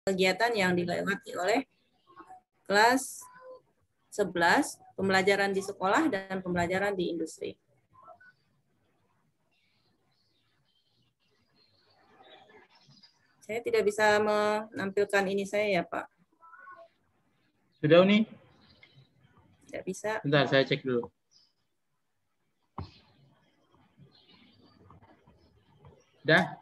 kegiatan yang dilewati oleh kelas 11, pembelajaran di sekolah dan pembelajaran di industri. Saya tidak bisa menampilkan ini saya ya, Pak. Sudah, Uni? Tidak bisa. Bentar, saya cek dulu. Sudah.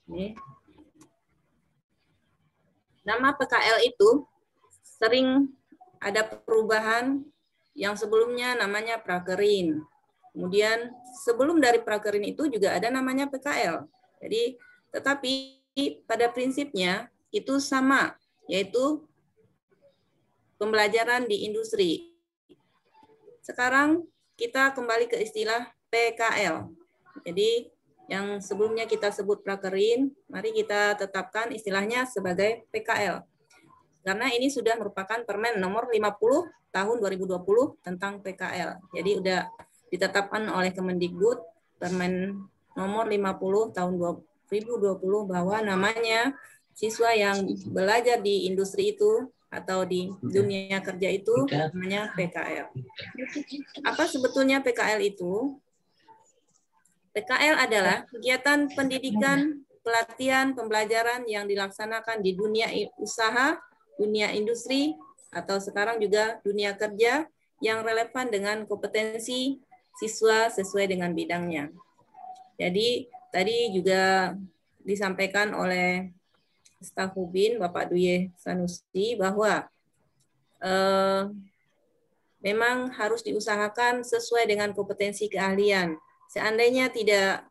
Ini. Nama PKL itu sering ada perubahan yang sebelumnya namanya prakerin. Kemudian sebelum dari prakerin itu juga ada namanya PKL. Jadi tetapi pada prinsipnya itu sama, yaitu pembelajaran di industri. Sekarang kita kembali ke istilah PKL. Jadi yang sebelumnya kita sebut prakerin, mari kita tetapkan istilahnya sebagai PKL. Karena ini sudah merupakan Permen nomor 50 tahun 2020 tentang PKL. Jadi sudah ditetapkan oleh Kemendikbud Permen nomor 50 tahun 2020 bahwa namanya siswa yang belajar di industri itu atau di dunia kerja itu namanya PKL. Apa sebetulnya PKL itu? PKL adalah kegiatan pendidikan, pelatihan, pembelajaran yang dilaksanakan di dunia usaha, dunia industri, atau sekarang juga dunia kerja yang relevan dengan kompetensi siswa sesuai dengan bidangnya. Jadi tadi juga disampaikan oleh staf Hubin, Bapak Duye Sanusi, bahwa memang harus diusahakan sesuai dengan kompetensi keahlian. Seandainya tidak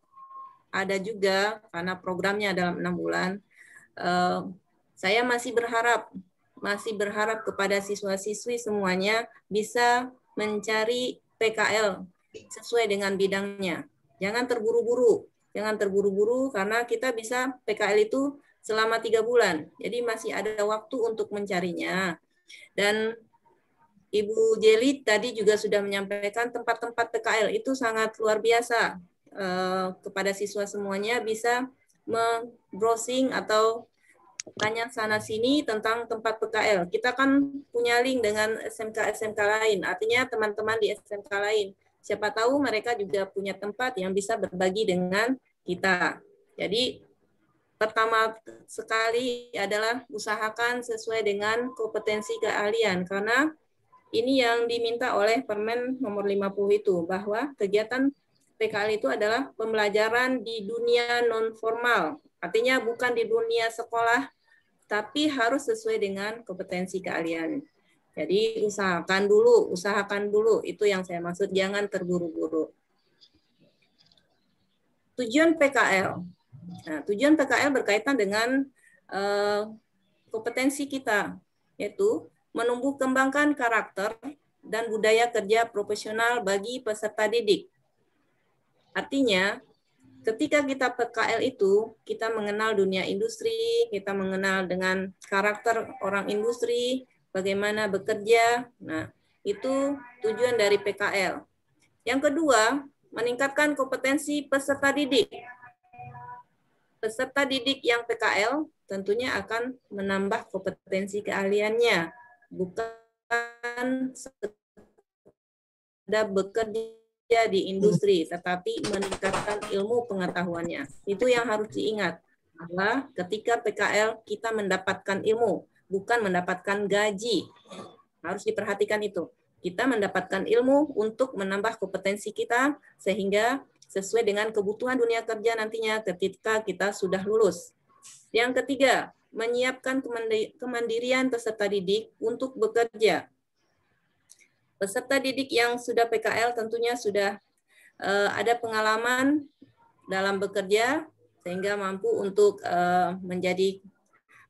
ada juga, karena programnya dalam 6 bulan, saya masih berharap kepada siswa-siswi semuanya bisa mencari PKL sesuai dengan bidangnya. Jangan terburu-buru karena kita bisa PKL itu selama 3 bulan. Jadi masih ada waktu untuk mencarinya. Dan Ibu Jeli tadi juga sudah menyampaikan tempat-tempat PKL itu sangat luar biasa. Kepada siswa semuanya bisa browsing atau tanya sana sini tentang tempat PKL. Kita kan punya link dengan SMK-SMK lain, artinya teman-teman di SMK lain. Siapa tahu mereka juga punya tempat yang bisa berbagi dengan kita. Jadi pertama sekali adalah usahakan sesuai dengan kompetensi keahlian, karena ini yang diminta oleh Permen nomor 50 itu, bahwa kegiatan PKL itu adalah pembelajaran di dunia non-formal. Artinya bukan di dunia sekolah, tapi harus sesuai dengan kompetensi keahlian. Jadi usahakan dulu. Itu yang saya maksud, jangan terburu-buru. Tujuan PKL. Nah, tujuan PKL berkaitan dengan kompetensi kita, yaitu menumbuh kembangkan karakter dan budaya kerja profesional bagi peserta didik. Artinya, ketika kita PKL itu, kita mengenal dunia industri, kita mengenal dengan karakter orang industri, bagaimana bekerja. Nah, itu tujuan dari PKL. Yang kedua, meningkatkan kompetensi peserta didik. Peserta didik yang PKL tentunya akan menambah kompetensi keahliannya, bukan sekedar bekerja di industri, tetapi meningkatkan ilmu pengetahuannya. Itu yang harus diingat, bahwa ketika PKL kita mendapatkan ilmu, bukan mendapatkan gaji. Harus diperhatikan itu. Kita mendapatkan ilmu untuk menambah kompetensi kita, sehingga sesuai dengan kebutuhan dunia kerja nantinya ketika kita sudah lulus. Yang ketiga, menyiapkan kemandirian peserta didik untuk bekerja. Peserta didik yang sudah PKL tentunya sudah ada pengalaman dalam bekerja, sehingga mampu untuk menjadi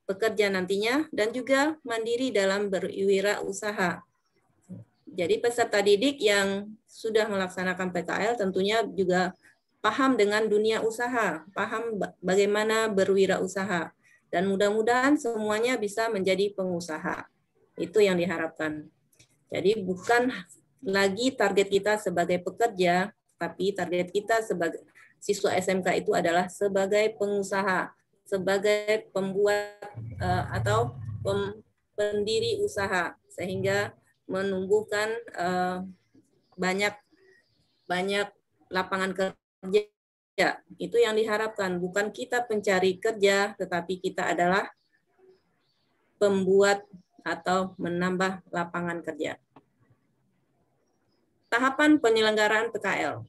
pekerja nantinya, dan juga mandiri dalam berwirausaha. Jadi peserta didik yang sudah melaksanakan PKL tentunya juga paham dengan dunia usaha, paham bagaimana berwirausaha. Dan mudah-mudahan semuanya bisa menjadi pengusaha. Itu yang diharapkan. Jadi bukan lagi target kita sebagai pekerja, tapi target kita sebagai siswa SMK itu adalah sebagai pengusaha, sebagai pembuat atau pendiri usaha, sehingga menumbuhkan banyak lapangan kerja. Itu yang diharapkan. Bukan kita pencari kerja, tetapi kita adalah pembuat atau menambah lapangan kerja. Tahapan penyelenggaraan PKL.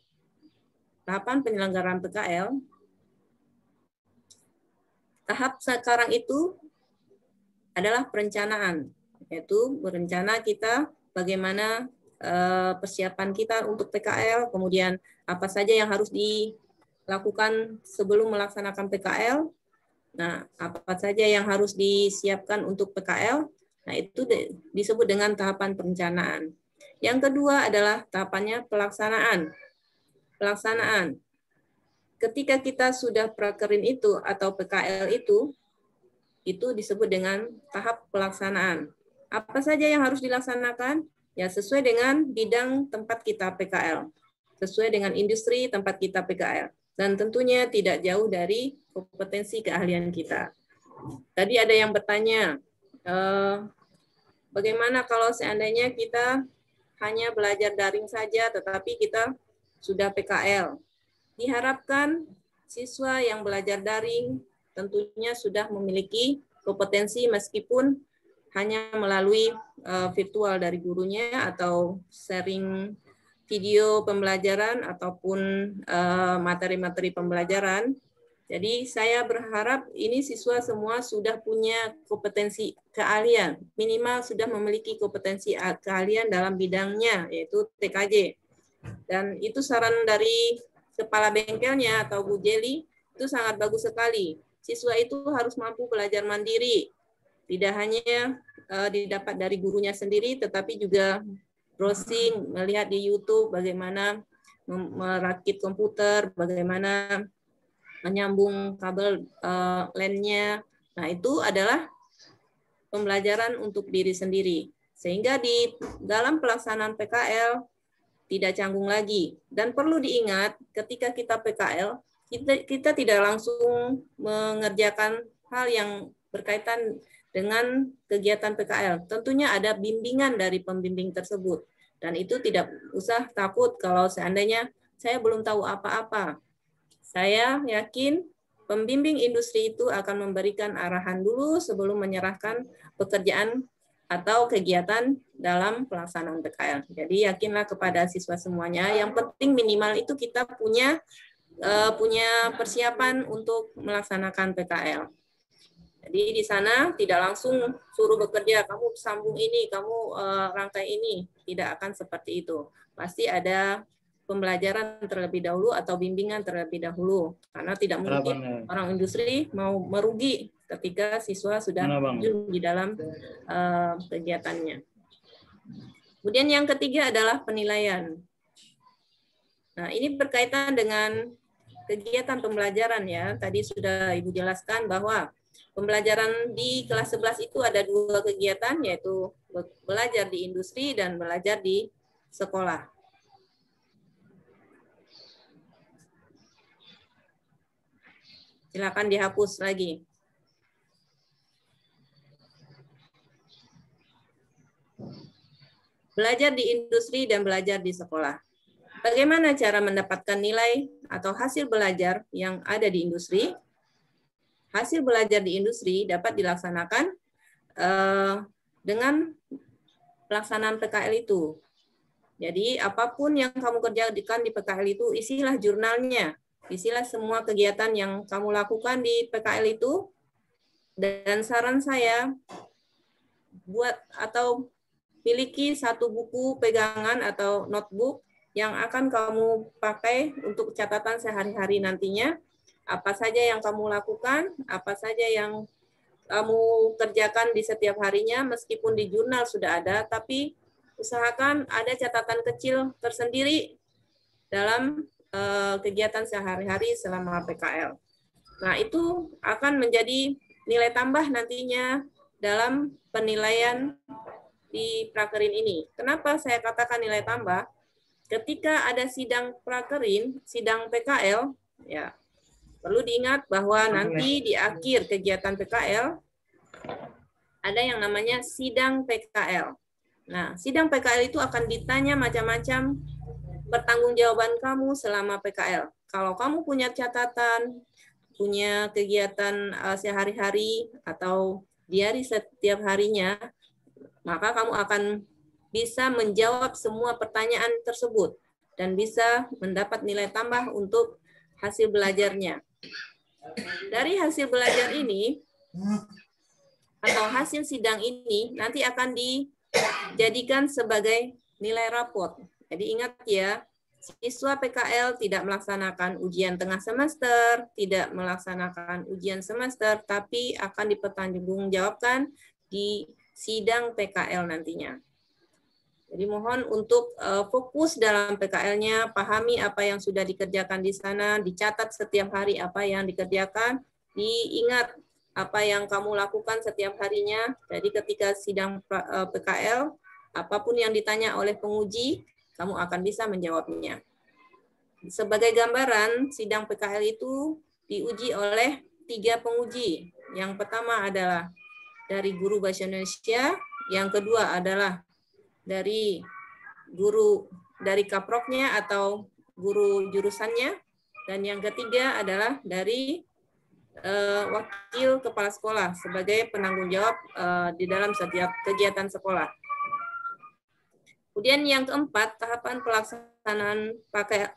Tahapan penyelenggaraan PKL, tahap sekarang itu adalah perencanaan, yaitu berencana kita bagaimana persiapan kita untuk PKL, kemudian apa saja yang harus dilakukan sebelum melaksanakan PKL. Nah, apa saja yang harus disiapkan untuk PKL? Nah, itu disebut dengan tahapan perencanaan. Yang kedua adalah tahapannya pelaksanaan. Pelaksanaan. Ketika kita sudah prakerin itu atau PKL itu disebut dengan tahap pelaksanaan. Apa saja yang harus dilaksanakan? Ya, sesuai dengan bidang tempat kita PKL. Sesuai dengan industri tempat kita PKL. Dan tentunya tidak jauh dari kompetensi keahlian kita. Tadi ada yang bertanya, bagaimana kalau seandainya kita hanya belajar daring saja, tetapi kita sudah PKL? Diharapkan siswa yang belajar daring tentunya sudah memiliki kompetensi meskipun hanya melalui virtual dari gurunya atau sharing video pembelajaran ataupun materi-materi pembelajaran. Jadi saya berharap ini siswa semua sudah punya kompetensi keahlian, minimal sudah memiliki kompetensi keahlian dalam bidangnya, yaitu TKJ. Dan itu saran dari kepala bengkelnya atau Bu Jeli, itu sangat bagus sekali. Siswa itu harus mampu belajar mandiri, tidak hanya didapat dari gurunya sendiri, tetapi juga browsing, melihat di YouTube bagaimana merakit komputer, bagaimana menyambung kabel LAN-nya. Nah, itu adalah pembelajaran untuk diri sendiri. Sehingga di dalam pelaksanaan PKL tidak canggung lagi. Dan perlu diingat, ketika kita PKL, kita tidak langsung mengerjakan hal yang berkaitan dengan kegiatan PKL. Tentunya ada bimbingan dari pembimbing tersebut. Dan itu tidak usah takut kalau seandainya saya belum tahu apa-apa. Saya yakin pembimbing industri itu akan memberikan arahan dulu sebelum menyerahkan pekerjaan atau kegiatan dalam pelaksanaan PKL. Jadi yakinlah kepada siswa semuanya. Yang penting minimal itu kita punya persiapan untuk melaksanakan PKL. Jadi di sana tidak langsung suruh bekerja, kamu sambung ini, kamu rangkai ini. Tidak akan seperti itu. Pasti ada pembelajaran terlebih dahulu atau bimbingan terlebih dahulu. Karena tidak mungkin orang industri mau merugi ketika siswa sudah terjun di dalam kegiatannya. Kemudian yang ketiga adalah penilaian. Nah, ini berkaitan dengan kegiatan pembelajaran ya. Tadi sudah Ibu jelaskan bahwa pembelajaran di kelas 11 itu ada 2 kegiatan, yaitu belajar di industri dan belajar di sekolah. Silakan dihapus lagi. Belajar di industri dan belajar di sekolah. Bagaimana cara mendapatkan nilai atau hasil belajar yang ada di industri? Hasil belajar di industri dapat dilaksanakan dengan pelaksanaan PKL itu. Jadi apapun yang kamu kerjakan di PKL itu, isilah jurnalnya. Isilah semua kegiatan yang kamu lakukan di PKL itu. Dan saran saya, buat atau miliki satu buku pegangan atau notebook yang akan kamu pakai untuk catatan sehari-hari nantinya. Apa saja yang kamu lakukan, apa saja yang kamu kerjakan di setiap harinya, meskipun di jurnal sudah ada, tapi usahakan ada catatan kecil tersendiri dalam kegiatan sehari-hari selama PKL. Nah, itu akan menjadi nilai tambah nantinya dalam penilaian di prakerin ini. Kenapa saya katakan nilai tambah? Ketika ada sidang prakerin, sidang PKL, ya perlu diingat bahwa nanti di akhir kegiatan PKL ada yang namanya sidang PKL. Nah, sidang PKL itu akan ditanya macam-macam pertanggungjawaban kamu selama PKL. Kalau kamu punya catatan, punya kegiatan sehari-hari atau diari setiap harinya, maka kamu akan bisa menjawab semua pertanyaan tersebut dan bisa mendapat nilai tambah untuk hasil belajarnya. Dari hasil belajar ini atau hasil sidang ini nanti akan dijadikan sebagai nilai raport. Jadi ingat ya, siswa PKL tidak melaksanakan ujian tengah semester, tidak melaksanakan ujian semester, tapi akan dipertanggungjawabkan di sidang PKL nantinya. Jadi mohon untuk fokus dalam PKL-nya, pahami apa yang sudah dikerjakan di sana, dicatat setiap hari apa yang dikerjakan, diingat apa yang kamu lakukan setiap harinya. Jadi ketika sidang PKL, apapun yang ditanya oleh penguji, kamu akan bisa menjawabnya. Sebagai gambaran, sidang PKL itu diuji oleh 3 penguji. Yang pertama adalah dari guru Bahasa Indonesia, yang kedua adalah dari guru dari kaproknya atau guru jurusannya, dan yang ketiga adalah dari wakil kepala sekolah sebagai penanggung jawab di dalam setiap kegiatan sekolah. Kemudian yang keempat, tahapan pelaksanaan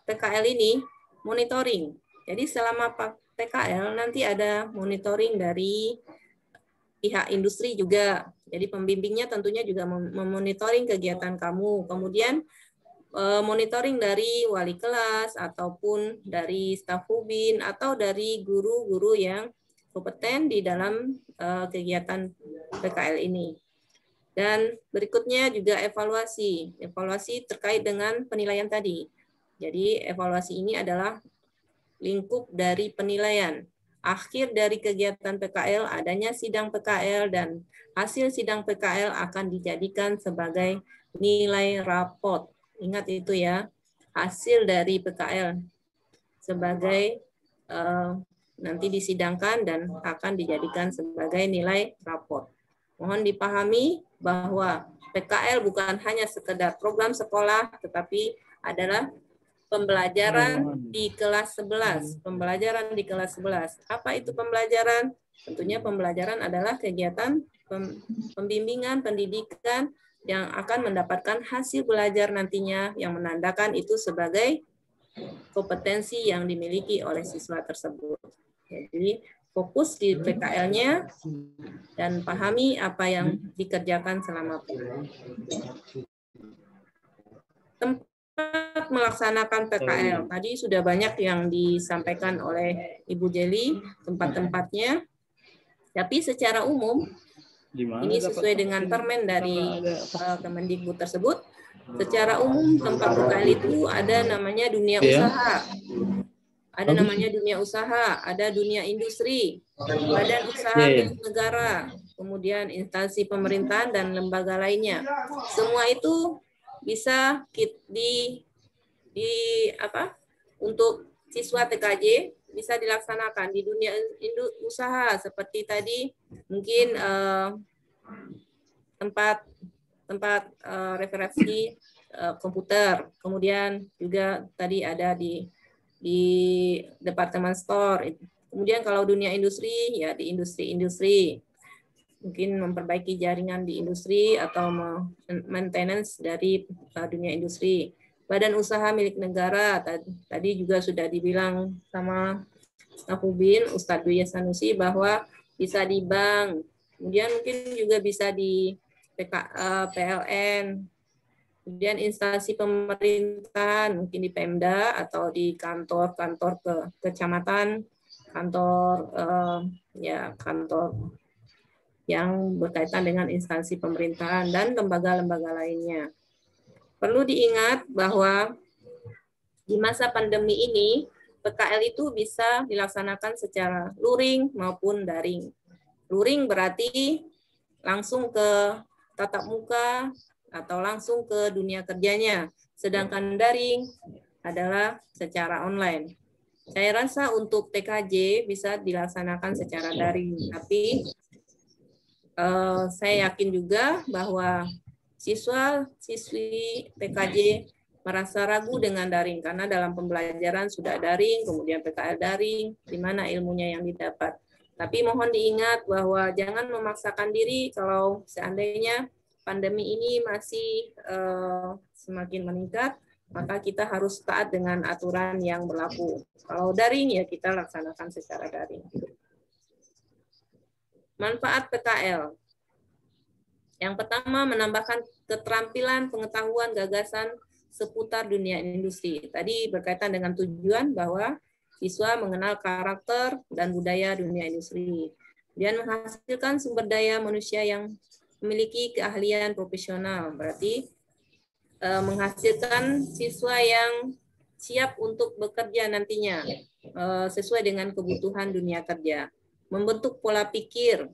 PKL ini monitoring. Jadi selama PKL nanti ada monitoring dari pihak industri juga. Jadi pembimbingnya tentunya juga memonitoring kegiatan kamu. Kemudian monitoring dari wali kelas ataupun dari staf hubin atau dari guru-guru yang kompeten di dalam kegiatan PKL ini. Dan berikutnya juga evaluasi. Evaluasi terkait dengan penilaian tadi. Jadi evaluasi ini adalah lingkup dari penilaian. Akhir dari kegiatan PKL adanya sidang PKL dan hasil sidang PKL akan dijadikan sebagai nilai raport. Ingat itu ya, hasil dari PKL sebagai nanti disidangkan dan akan dijadikan sebagai nilai raport. Mohon dipahami bahwa PKL bukan hanya sekedar program sekolah, tetapi adalah pembelajaran di kelas 11. Pembelajaran di kelas 11. Apa itu pembelajaran? Tentunya pembelajaran adalah kegiatan pembimbingan, pendidikan yang akan mendapatkan hasil belajar nantinya yang menandakan itu sebagai kompetensi yang dimiliki oleh siswa tersebut. Jadi fokus di PKL-nya dan pahami apa yang dikerjakan selama PKL. Tempat melaksanakan PKL. Tadi sudah banyak yang disampaikan oleh Ibu Jeli, tempat-tempatnya. Tapi secara umum, ini sesuai dengan permen dari Kemendikbud tersebut, secara umum tempat PKL itu ada namanya dunia usaha. Ada namanya dunia usaha, ada dunia industri, badan usaha milik negara, kemudian instansi pemerintahan dan lembaga lainnya. Semua itu bisa untuk siswa TKJ bisa dilaksanakan di dunia usaha seperti tadi mungkin tempat referensi komputer, kemudian juga tadi ada di departemen store. Kemudian kalau dunia industri ya di industri mungkin memperbaiki jaringan di industri atau maintenance dari dunia industri. Badan usaha milik negara tadi juga sudah dibilang sama staf hubin Ustadz Dwi Sanusi bahwa bisa di bank, kemudian mungkin juga bisa di PLN, kemudian instansi pemerintahan mungkin di Pemda atau di kantor-kantor kecamatan, kantor kantor yang berkaitan dengan instansi pemerintahan dan lembaga-lembaga lainnya. Perlu diingat bahwa di masa pandemi ini PKL itu bisa dilaksanakan secara luring maupun daring. Luring berarti langsung ke tatap muka atau langsung ke dunia kerjanya. Sedangkan daring adalah secara online. Saya rasa untuk TKJ bisa dilaksanakan secara daring, tapi saya yakin juga bahwa siswa-siswi TKJ merasa ragu dengan daring karena dalam pembelajaran sudah daring, kemudian PKL daring, di mana ilmunya yang didapat. Tapi mohon diingat bahwa jangan memaksakan diri kalau seandainya pandemi ini masih semakin meningkat, maka kita harus taat dengan aturan yang berlaku. Kalau daring ya kita laksanakan secara daring. Manfaat PKL. Yang pertama, menambahkan keterampilan, pengetahuan, gagasan seputar dunia industri. Tadi berkaitan dengan tujuan bahwa siswa mengenal karakter dan budaya dunia industri. Dan menghasilkan sumber daya manusia yang memiliki keahlian profesional. Berarti menghasilkan siswa yang siap untuk bekerja nantinya sesuai dengan kebutuhan dunia kerja. Membentuk pola pikir,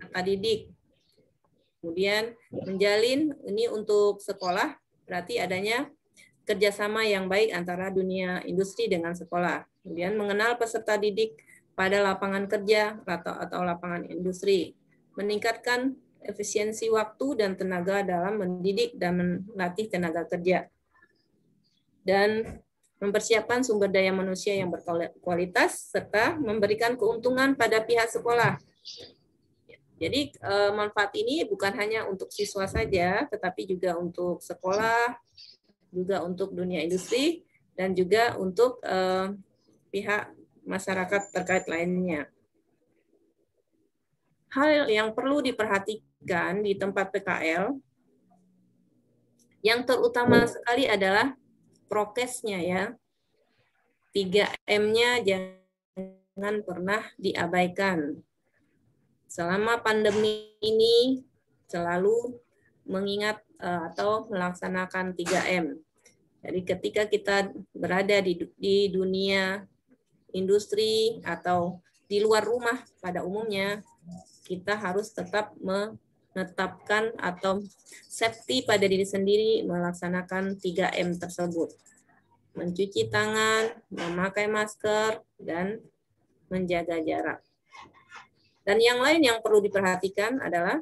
tata didik. Kemudian menjalin, ini untuk sekolah, berarti adanya kerjasama yang baik antara dunia industri dengan sekolah. Kemudian mengenal peserta didik pada lapangan kerja atau lapangan industri. Meningkatkan efisiensi waktu dan tenaga dalam mendidik dan melatih tenaga kerja. Dan mempersiapkan sumber daya manusia yang berkualitas, serta memberikan keuntungan pada pihak sekolah. Jadi manfaat ini bukan hanya untuk siswa saja, tetapi juga untuk sekolah, juga untuk dunia industri, dan juga untuk pihak masyarakat terkait lainnya. Hal yang perlu diperhatikan di tempat PKL, yang terutama sekali adalah prokesnya ya. 3M-nya jangan pernah diabaikan. Selama pandemi ini selalu mengingat atau melaksanakan 3M. Jadi ketika kita berada di dunia industri atau di luar rumah pada umumnya, kita harus tetap menetapkan atau safety pada diri sendiri melaksanakan 3M tersebut. Mencuci tangan, memakai masker, dan menjaga jarak. Dan yang lain yang perlu diperhatikan adalah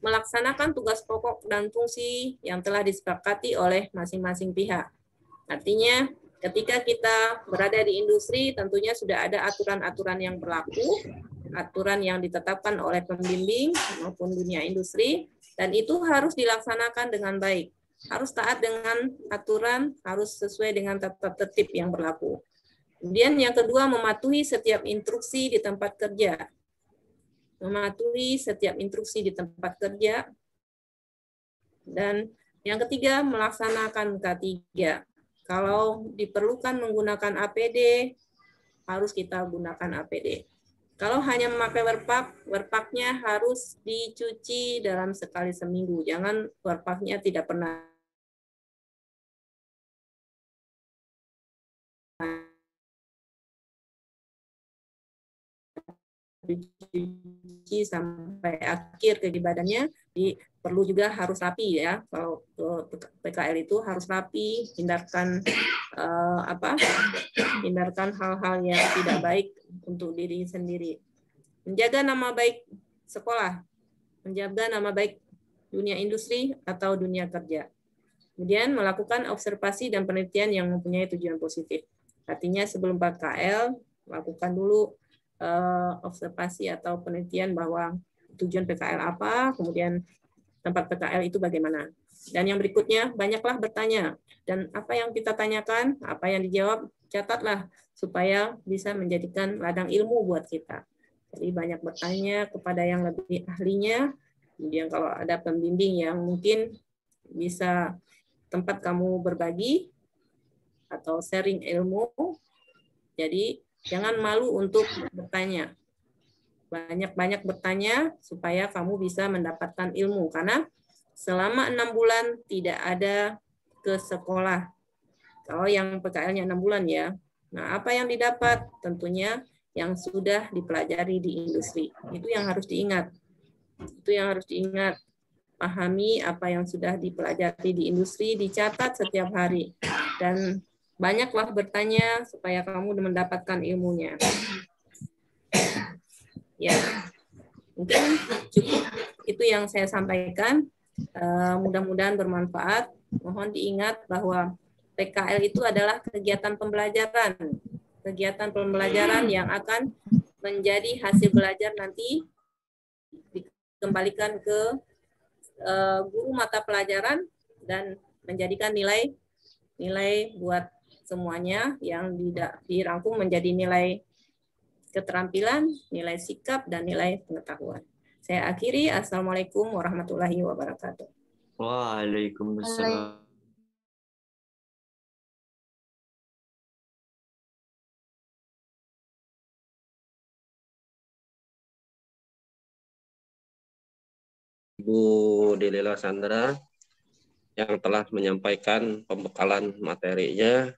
melaksanakan tugas pokok dan fungsi yang telah disepakati oleh masing-masing pihak. Artinya, ketika kita berada di industri, tentunya sudah ada aturan-aturan yang berlaku, aturan yang ditetapkan oleh pembimbing maupun dunia industri, dan itu harus dilaksanakan dengan baik. Harus taat dengan aturan, harus sesuai dengan tata tertib yang berlaku. Kemudian yang kedua, mematuhi setiap instruksi di tempat kerja. Mematuhi setiap instruksi di tempat kerja. Dan yang ketiga, melaksanakan K3. Kalau diperlukan menggunakan APD, harus kita gunakan APD. Kalau hanya memakai werpak-nya harus dicuci dalam sekali seminggu. Jangan werpaknya tidak pernah dicuci sampai akhir kegibadannya. Perlu juga harus rapi ya. Kalau PKL itu harus rapi, hindarkan hindarkan hal-hal yang tidak baik untuk diri sendiri. Menjaga nama baik sekolah, menjaga nama baik dunia industri atau dunia kerja. Kemudian melakukan observasi dan penelitian yang mempunyai tujuan positif. Artinya sebelum PKL, lakukan dulu observasi atau penelitian bahwa tujuan PKL apa, kemudian tempat PKL itu bagaimana. Dan yang berikutnya, banyaklah bertanya. Dan apa yang kita tanyakan, apa yang dijawab, catatlah supaya bisa menjadikan ladang ilmu buat kita. Jadi banyak bertanya kepada yang lebih ahlinya. Kemudian kalau ada pembimbing yang mungkin bisa tempat kamu berbagi atau sharing ilmu, jadi jangan malu untuk bertanya. Banyak-banyak bertanya supaya kamu bisa mendapatkan ilmu. Karena selama 6 bulan tidak ada ke sekolah. Kalau yang PKL-nya 6 bulan ya. Nah, apa yang didapat? Tentunya yang sudah dipelajari di industri. Itu yang harus diingat. Itu yang harus diingat. Pahami apa yang sudah dipelajari di industri, dicatat setiap hari. Dan banyaklah bertanya supaya kamu mendapatkan ilmunya. Ya, mungkin cukup itu yang saya sampaikan. Mudah-mudahan bermanfaat. Mohon diingat bahwa PKL itu adalah kegiatan pembelajaran. Kegiatan pembelajaran yang akan menjadi hasil belajar nanti dikembalikan ke guru mata pelajaran dan menjadikan nilai buat semuanya yang dirangkum menjadi nilai keterampilan, nilai sikap, dan nilai pengetahuan. Saya akhiri. Assalamualaikum warahmatullahi wabarakatuh. Waalaikumsalam. Ibu Delela Sandra yang telah menyampaikan pembekalan materinya,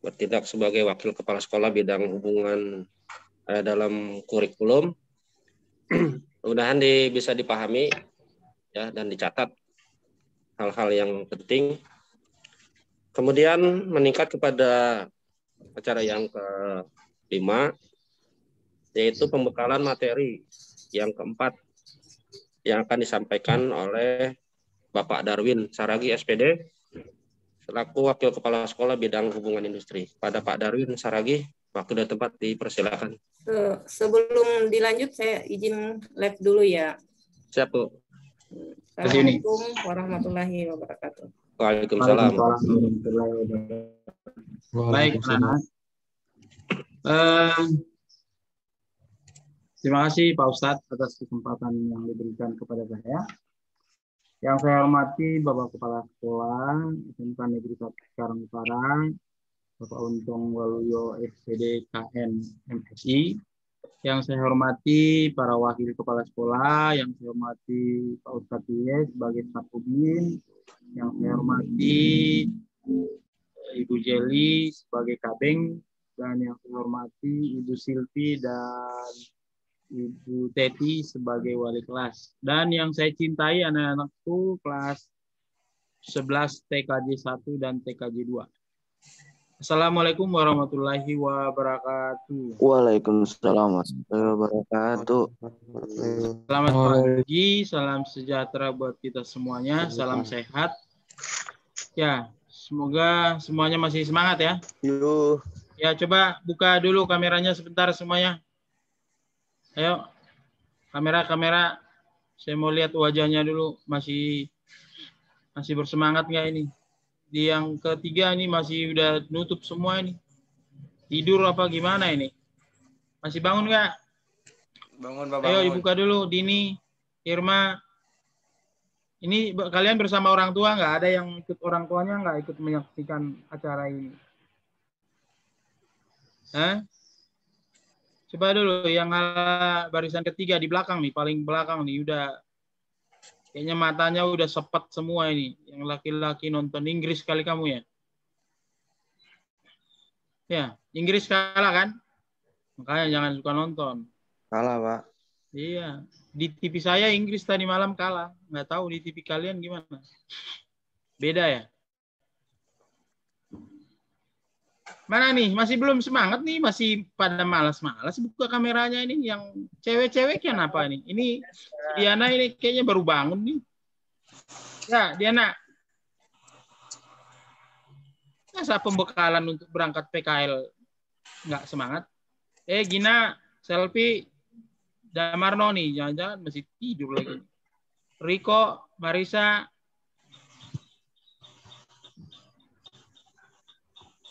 bertindak sebagai Wakil Kepala Sekolah bidang hubungan dalam kurikulum. Mudah-mudahan bisa dipahami ya dan dicatat hal-hal yang penting. Kemudian meningkat kepada acara yang ke-5, yaitu pembekalan materi yang ke-4 yang akan disampaikan oleh Bapak Darwin Saragi, SPD, selaku Wakil Kepala Sekolah Bidang Hubungan Industri. Pada Pak Darwin Saragi, waktu dan tempat dipersilakan. Sebelum dilanjut, saya izin live dulu ya. Siap, Bu. Assalamualaikum warahmatullahi wabarakatuh. Waalaikumsalam. Baik, anak-anak. Terima kasih Pak Ustadz atas kesempatan yang diberikan kepada saya. Yang saya hormati Bapak Kepala Sekolah SMK Negeri 1 Cikarang Utara, Bapak Untung Waluyo SPD KN MSI. Yang saya hormati para wakil kepala sekolah, yang saya hormati Pak Ustadz Yes sebagai staf Ubin, yang saya hormati Ibu Jeli sebagai Kabeng, dan yang saya hormati Ibu Silvi dan Ibu Teti sebagai wali kelas. Dan yang saya cintai anak-anakku kelas 11 TKJ 1 dan TKJ 2. Assalamualaikum warahmatullahi wabarakatuh. Waalaikumsalam warahmatullahi wabarakatuh. Selamat pagi, salam sejahtera buat kita semuanya, salam sehat. Ya, semoga semuanya masih semangat ya. Yuk. Ya, coba buka dulu kameranya sebentar semuanya. Ayo, kamera. Saya mau lihat wajahnya dulu. Masih bersemangat nggak ini? Di yang ketiga ini masih udah nutup semua ini. Tidur apa gimana ini? Masih bangun nggak? Bangun, Pak. Ayo dibuka dulu. Dini, Irma. Ini kalian bersama orang tua nggak? Ada yang ikut orang tuanya nggak ikut menyaksikan acara ini? Hah? Coba dulu yang barisan ketiga di belakang nih, paling belakang nih, udah kayaknya matanya udah sepet semua ini. Yang laki-laki nonton Inggris kali kamu ya? Ya, Inggris kalah kan? Makanya jangan suka nonton. Kalah, Pak. Iya, di TV saya Inggris tadi malam kalah. Nggak tahu di TV kalian gimana? Beda ya? Mana nih? Masih belum semangat nih? Masih pada malas-malas buka kameranya ini. Yang cewek-cewek kenapa nih? Ini Diana ini kayaknya baru bangun nih. Ya, Diana. Masa pembekalan untuk berangkat PKL nggak semangat? Gina, Selfie, Damarno nih. Jangan-jangan masih tidur lagi. Riko, Marisa.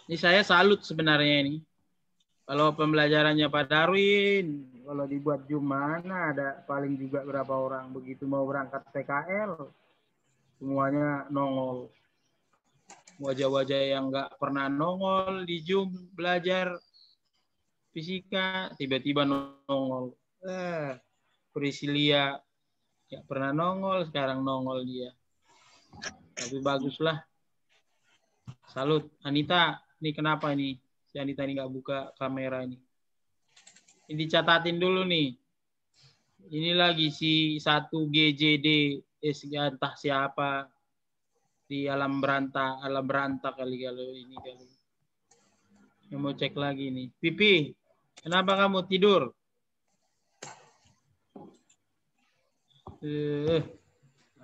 Ini saya salut sebenarnya ini. Kalau pembelajarannya Pak Darwin, kalau dibuat Zoom mana ada paling juga berapa orang begitu mau berangkat PKL, semuanya nongol. Wajah-wajah yang nggak pernah nongol di Zoom belajar fisika, tiba-tiba nongol. Priscilia nggak pernah nongol, sekarang nongol dia. Tapi baguslah. Salut. Anita, ini kenapa ini? Si Anita ini nggak buka kamera ini. Ini catatin dulu nih. Ini lagi si 1GJD entah siapa di alam beranta kali kalau ini kali. Yang mau cek lagi nih. Pipi, kenapa kamu tidur?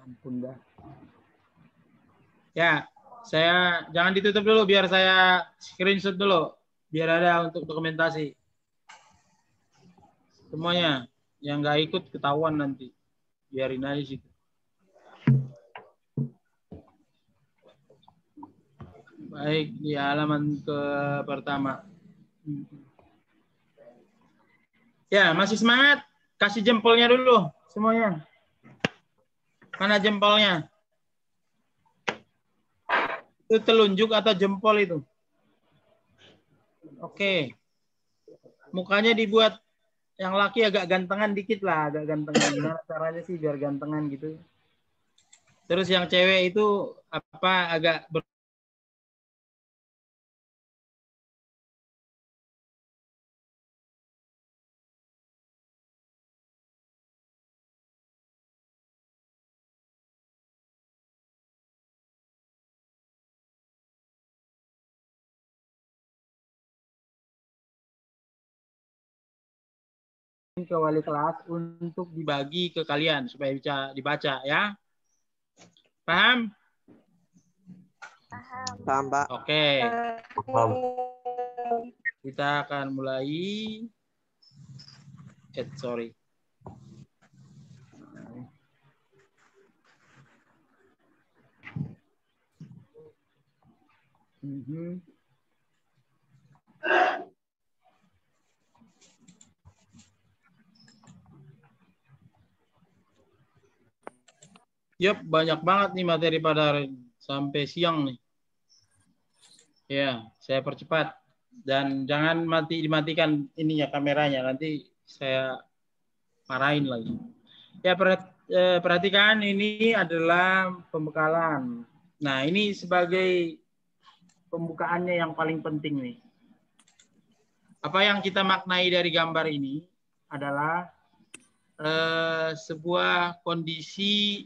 Ampun dah. Ya, saya jangan ditutup dulu biar saya screenshot dulu. Biar ada untuk dokumentasi. Semuanya yang nggak ikut ketahuan nanti. Biarin aja situ. Baik, di halaman ke pertama. Ya, masih semangat? Kasih jempolnya dulu semuanya. Mana jempolnya? Itu telunjuk atau jempol itu? Oke. Mukanya dibuat yang laki agak gantengan dikit lah, agak gantengan. Gimana caranya sih biar gantengan gitu? Terus yang cewek itu apa agak ke wali kelas untuk dibagi ke kalian supaya bisa dibaca ya. Paham? Paham, Pak. Oke. Kita akan mulai. Sorry. Yap, banyak banget nih materi pada sampai siang nih. Ya, saya percepat dan jangan dimatikan ininya kameranya, nanti saya marahin lagi. Ya, perhatikan ini adalah pembekalan. Nah, ini sebagai pembukaannya yang paling penting nih. Apa yang kita maknai dari gambar ini adalah sebuah kondisi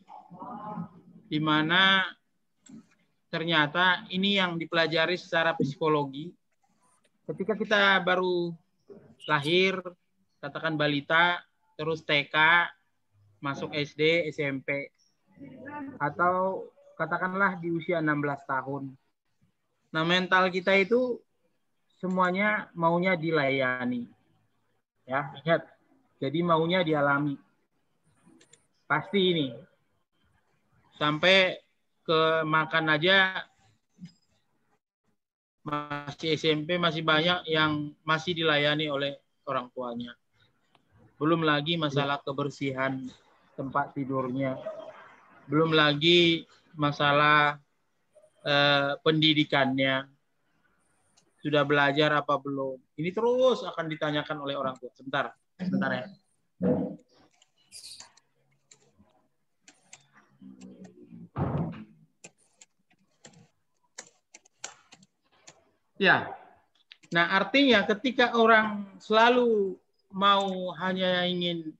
di mana ternyata ini yang dipelajari secara psikologi. Ketika kita baru lahir, katakan balita, terus TK, masuk SD, SMP, atau katakanlah di usia 16 tahun. Nah, mental kita itu semuanya maunya dilayani. Ya, ingat. Jadi maunya dialami. Pasti ini. Sampai ke makan aja masih SMP masih banyak yang masih dilayani oleh orang tuanya. Belum lagi masalah kebersihan tempat tidurnya. Belum lagi masalah pendidikannya. Sudah belajar apa belum? Ini terus akan ditanyakan oleh orang tua. Sebentar ya. Ya, nah artinya ketika orang selalu mau hanya ingin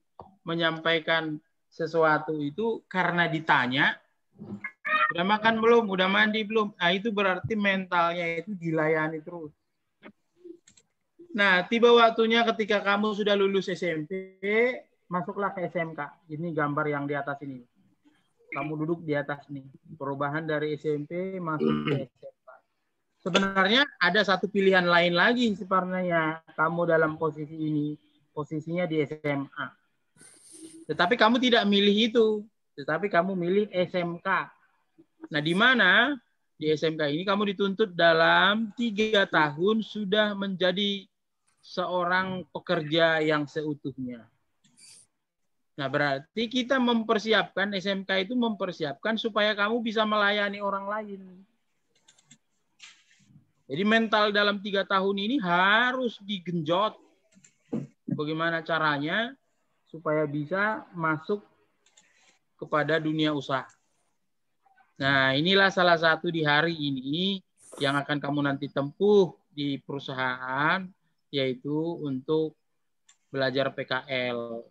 menyampaikan sesuatu itu karena ditanya, udah makan belum, udah mandi belum, nah itu berarti mentalnya itu dilayani terus. Nah, tiba waktunya ketika kamu sudah lulus SMP, masuklah ke SMK. Ini gambar yang di atas ini. Kamu duduk di atas nih. Perubahan dari SMP masuk ke SMK. Sebenarnya ada satu pilihan lain lagi sebenarnya kamu dalam posisi ini, posisinya di SMA. Tetapi kamu tidak milih itu, tetapi kamu milih SMK. Nah, di mana di SMK ini kamu dituntut dalam 3 tahun sudah menjadi seorang pekerja yang seutuhnya. Nah, berarti kita mempersiapkan, SMK itu mempersiapkan supaya kamu bisa melayani orang lain. Jadi mental dalam 3 tahun ini harus digenjot. Bagaimana caranya supaya bisa masuk kepada dunia usaha. Nah, inilah salah satu di hari ini yang akan kamu nanti tempuh di perusahaan, yaitu untuk belajar PKL,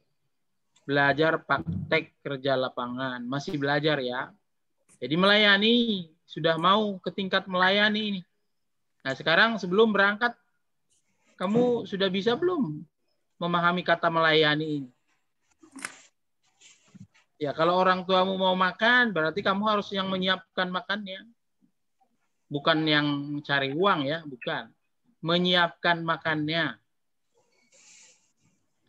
belajar praktek kerja lapangan, masih belajar ya. Jadi melayani, sudah mau ke tingkat melayani ini. Nah sekarang sebelum berangkat, kamu sudah bisa belum memahami kata melayani ini? Ya kalau orang tuamu mau makan, berarti kamu harus yang menyiapkan makannya. Bukan yang cari uang ya, bukan. Menyiapkan makannya.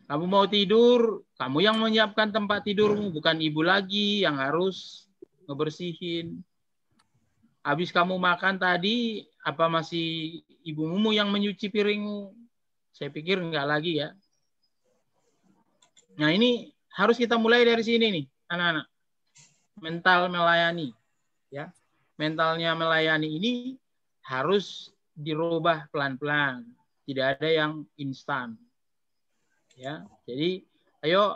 Kamu mau tidur, kamu yang menyiapkan tempat tidurmu, bukan ibu lagi yang harus ngebersihin. Habis kamu makan tadi, apa masih ibumu yang menyuci piringmu? Saya pikir enggak lagi ya. Nah ini harus kita mulai dari sini nih, anak-anak. Mental melayani. Ya. Mentalnya melayani ini harus dirubah pelan-pelan. Tidak ada yang instan. Ya, jadi ayo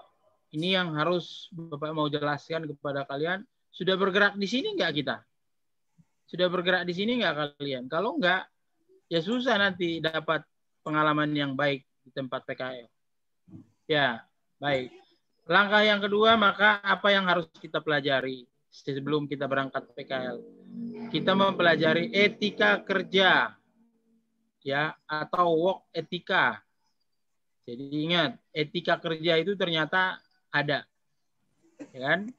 ini yang harus Bapak mau jelaskan kepada kalian. Sudah bergerak di sini enggak kita? Sudah bergerak di sini enggak kalian? Kalau enggak, ya susah nanti dapat pengalaman yang baik di tempat PKL. Ya, baik. Langkah yang kedua, maka apa yang harus kita pelajari sebelum kita berangkat PKL? Kita mempelajari etika kerja, ya, atau work etika. Jadi ingat, etika kerja itu ternyata ada. Ya kan?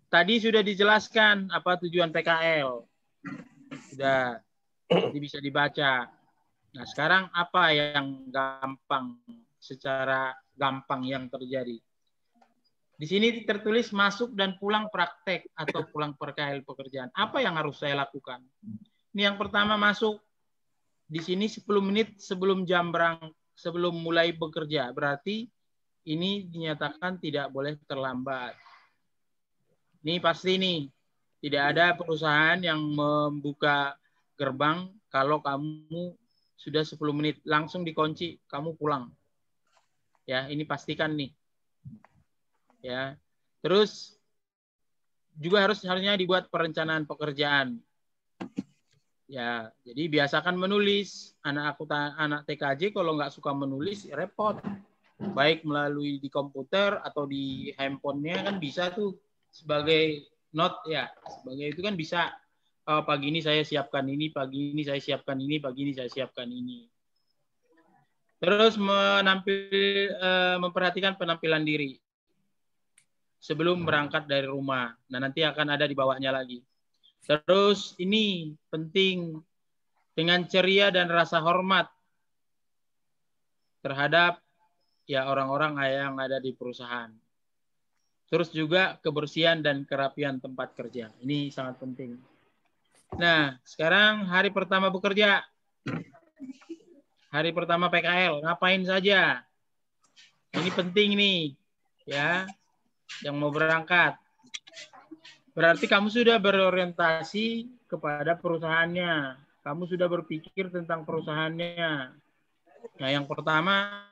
Tadi sudah dijelaskan apa tujuan PKL. Sudah, jadi bisa dibaca. Nah, sekarang apa yang gampang, secara gampang yang terjadi? Di sini tertulis masuk dan pulang praktek atau pulang PKL pekerjaan. Apa yang harus saya lakukan? Ini yang pertama masuk. Di sini 10 menit sebelum jam berangkat. Sebelum mulai bekerja, berarti ini dinyatakan tidak boleh terlambat. Ini pasti nih, tidak ada perusahaan yang membuka gerbang kalau kamu sudah 10 menit, langsung dikunci, kamu pulang. Ya, ini pastikan nih. Ya, terus juga harusnya dibuat perencanaan pekerjaan. Ya, jadi biasakan menulis. Anak TKJ kalau nggak suka menulis repot. Baik melalui di komputer atau di handphonenya kan bisa tuh sebagai note ya. Sebagai itu kan bisa. Oh, pagi ini saya siapkan ini, pagi ini saya siapkan ini, pagi ini saya siapkan ini. Terus memperhatikan penampilan diri sebelum berangkat dari rumah. Nah nanti akan ada di bawahnya lagi. Terus ini penting dengan ceria dan rasa hormat terhadap ya orang-orang yang ada di perusahaan. Terus juga kebersihan dan kerapian tempat kerja. Ini sangat penting. Nah, sekarang hari pertama bekerja. Hari pertama PKL, ngapain saja? Ini penting nih, ya. Yang mau berangkat. Berarti kamu sudah berorientasi kepada perusahaannya. Kamu sudah berpikir tentang perusahaannya. Nah, yang pertama,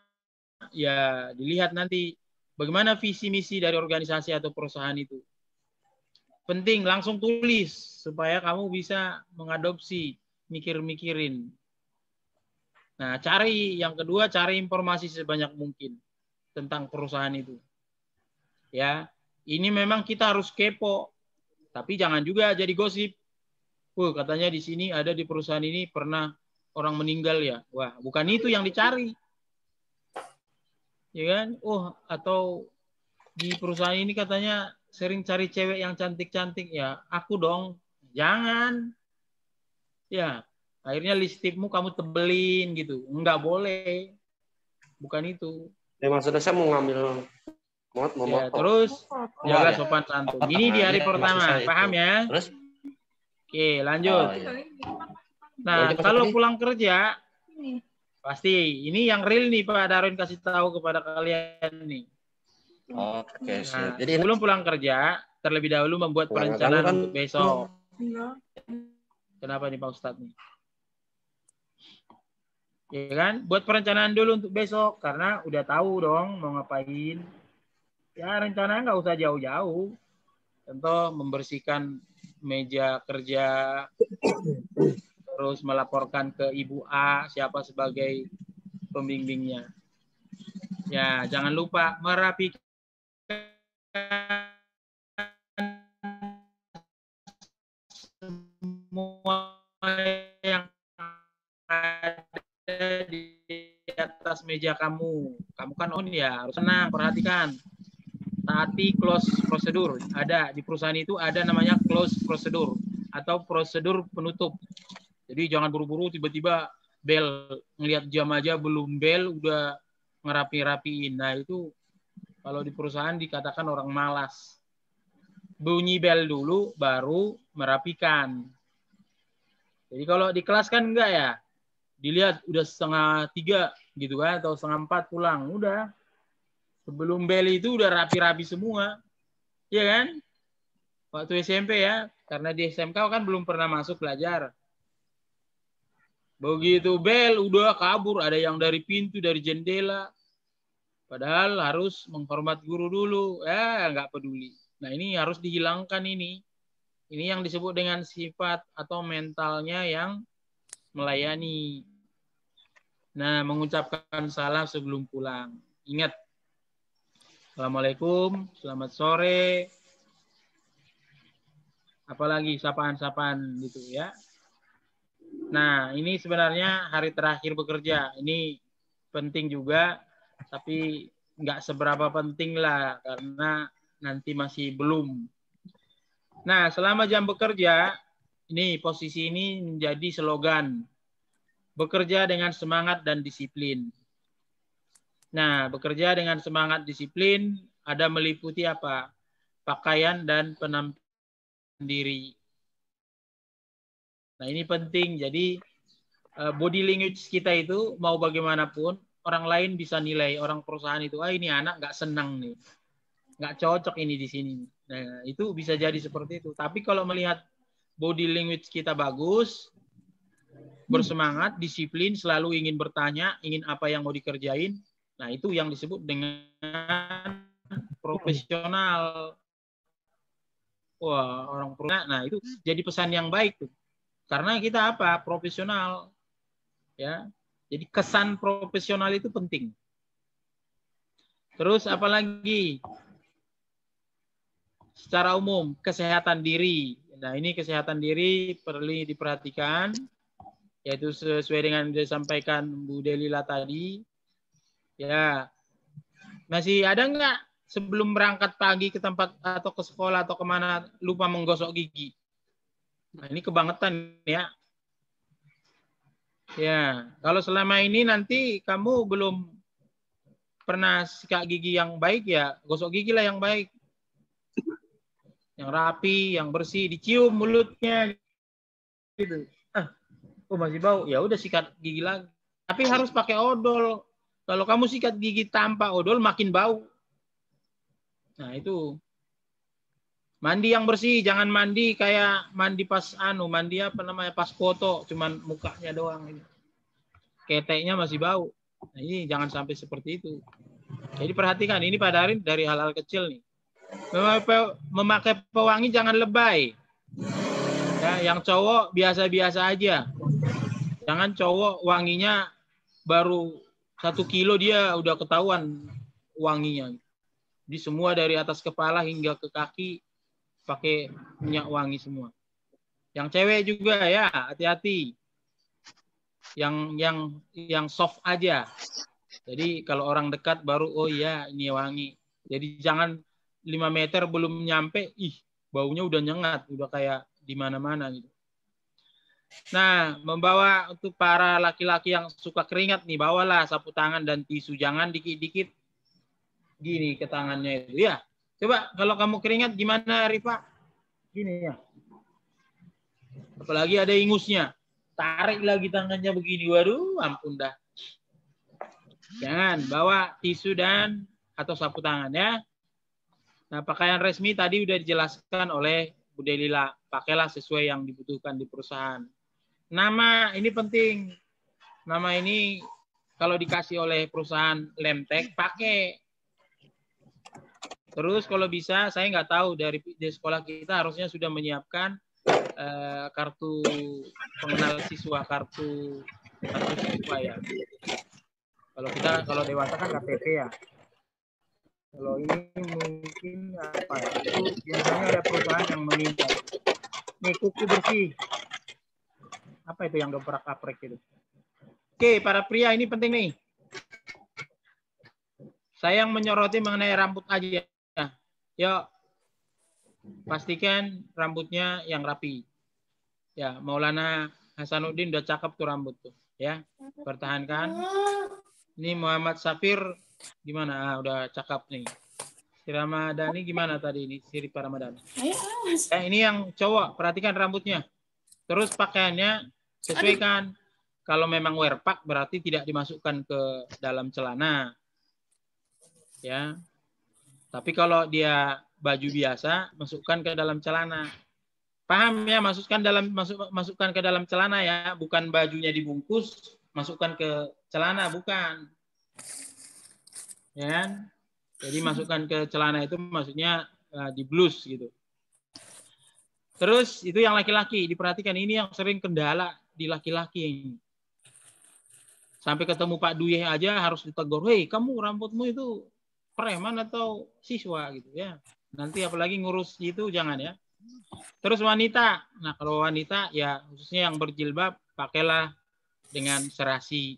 ya dilihat nanti bagaimana visi misi dari organisasi atau perusahaan itu. Penting, langsung tulis supaya kamu bisa mengadopsi, mikir-mikirin. Nah, yang kedua, cari informasi sebanyak mungkin tentang perusahaan itu. Ya, ini memang kita harus kepo. Tapi jangan juga jadi gosip. Katanya di sini ada di perusahaan ini pernah orang meninggal ya. Wah, bukan itu yang dicari. Ya kan? Atau di perusahaan ini katanya sering cari cewek yang cantik-cantik ya. Aku dong. Jangan. Ya, akhirnya lipstikmu kamu tebelin gitu. Enggak boleh. Bukan itu. Ya, maksudnya saya mau ngambil ya, terus jaga sopan santun. Ini di hari pertama, paham ya? Terus? Oke, lanjut. Nah, kalau pulang kerja, pasti ini yang real nih Pak Darwin kasih tahu kepada kalian nih. Oke, nah, jadi sebelum pulang kerja, terlebih dahulu membuat perencanaan untuk besok. Kenapa nih Pak Ustadz nih? Ya kan? Buat perencanaan dulu untuk besok karena udah tahu dong mau ngapain. Ya rencana nggak usah jauh-jauh. Contoh membersihkan meja kerja, terus melaporkan ke Ibu A siapa sebagai pembimbingnya. Ya, jangan lupa merapikan semua yang ada di atas meja kamu. Kamu kan on ya, harus tenang, perhatikan. Taati close prosedur. Ada di perusahaan itu ada namanya close prosedur atau prosedur penutup. Jadi jangan buru-buru tiba-tiba bel, ngelihat jam aja belum bel udah ngerapi-rapiin. Nah itu kalau di perusahaan dikatakan orang malas. Bunyi bel dulu baru merapikan. Jadi kalau di kelas kan enggak ya. Dilihat udah 2:30 gitu kan atau 3:30 pulang, udah. Sebelum bel itu udah rapi-rapi semua. Iya kan? Waktu SMP ya, karena di SMK kan belum pernah masuk belajar. Begitu bel udah kabur, ada yang dari pintu, dari jendela. Padahal harus menghormat guru dulu. Ya, nggak peduli. Nah, ini harus dihilangkan ini. Ini yang disebut dengan sifat atau mentalnya yang melayani. Nah, mengucapkan salam sebelum pulang. Ingat. Assalamualaikum, selamat sore. Apalagi sapaan-sapaan gitu ya. Nah, ini sebenarnya hari terakhir bekerja. Ini penting juga, tapi nggak seberapa penting lah, karena nanti masih belum. Nah, selama jam bekerja, ini posisi ini menjadi slogan. Bekerja dengan semangat dan disiplin. Nah, bekerja dengan semangat disiplin ada meliputi apa? Pakaian dan penampilan diri. Nah, ini penting. Jadi, body language kita itu mau bagaimanapun, orang lain bisa nilai, orang perusahaan itu, ini anak nggak senang nih. Nggak cocok ini di sini. Nah, itu bisa jadi seperti itu. Tapi kalau melihat body language kita bagus, bersemangat, disiplin, selalu ingin bertanya, ingin apa yang mau dikerjain, nah itu yang disebut dengan profesional. Wah, orang perusahaan. Nah, itu jadi pesan yang baik tuh. Karena kita apa? Profesional. Ya. Jadi kesan profesional itu penting. Terus apalagi? Secara umum, kesehatan diri. Nah, ini kesehatan diri perlu diperhatikan, yaitu sesuai dengan yang disampaikan Bu Delila tadi. Ya, masih ada nggak sebelum berangkat pagi ke tempat atau ke sekolah atau kemana lupa menggosok gigi? Nah, ini kebangetan ya. Ya, kalau selama ini nanti kamu belum pernah sikat gigi yang baik ya, gosok gigi lah yang baik. Yang rapi, yang bersih, dicium mulutnya gitu. Oh masih bau, ya udah sikat gigi lagi. Tapi harus pakai odol. Kalau kamu sikat gigi tanpa odol makin bau. Nah itu mandi yang bersih, jangan mandi kayak mandi pas mandi apa namanya pas foto, cuman mukanya doang. Keteknya masih bau. Nah, ini jangan sampai seperti itu. Jadi perhatikan ini pada hari dari hal-hal kecil nih. Memakai pewangi jangan lebay. Ya, yang cowok biasa-biasa aja. Jangan cowok wanginya baru 1 kilo dia udah ketahuan wanginya. Di semua dari atas kepala hingga ke kaki pakai minyak wangi semua. Yang cewek juga ya, hati-hati. Yang soft aja. Jadi kalau orang dekat baru oh iya ini wangi. Jadi jangan 5 meter belum nyampe, baunya udah nyengat, udah kayak di mana-mana gitu. Nah, membawa untuk para laki-laki yang suka keringat nih, bawalah sapu tangan dan tisu. Jangan dikit-dikit gini ke tangannya itu ya. Coba kalau kamu keringat gimana, Rifa? Gini ya. Apalagi ada ingusnya. Tarik lagi tangannya begini. Waduh, ampun dah. Jangan bawa tisu dan atau sapu tangan ya. Nah, pakaian resmi tadi udah dijelaskan oleh Bu Delila. Pakailah sesuai yang dibutuhkan di perusahaan. Nama ini penting. Nama ini kalau dikasih oleh perusahaan Lemtek, pakai. Terus kalau bisa, saya nggak tahu dari sekolah kita harusnya sudah menyiapkan kartu pengenal siswa, kartu siswa ya. Kalau dewasa kan KTP ya. Kalau ini mungkin apa ya? Itu biasanya ada perusahaan yang meminta. Nih kuku bersih. Apa itu yang geprak-aprek itu? Oke, para pria ini penting nih. Saya yang menyoroti mengenai rambut aja. Yuk, pastikan rambutnya yang rapi. Ya, Maulana Hasanuddin udah cakep tuh rambut tuh. Ya, pertahankan. Ini Muhammad Safir gimana? Udah cakep nih. Si Ramadhani gimana tadi ini? Siri Ramadhani. Ini yang cowok, perhatikan rambutnya. Terus pakaiannya sesuaikan. Kalau memang wear pack berarti tidak dimasukkan ke dalam celana. Ya. Tapi kalau dia baju biasa, masukkan ke dalam celana. Paham ya? Masukkan ke dalam celana ya, bukan bajunya dibungkus, masukkan ke celana, bukan. Ya. Jadi masukkan ke celana itu maksudnya di blus gitu. Terus itu yang laki-laki, diperhatikan ini yang sering kendala di laki-laki ini. Sampai ketemu Pak Duyeh aja harus ditegur, "Hei, kamu rambutmu itu preman atau siswa?" gitu ya. Nanti apalagi ngurus itu jangan ya. Terus wanita. Nah, kalau wanita ya khususnya yang berjilbab pakailah dengan serasi.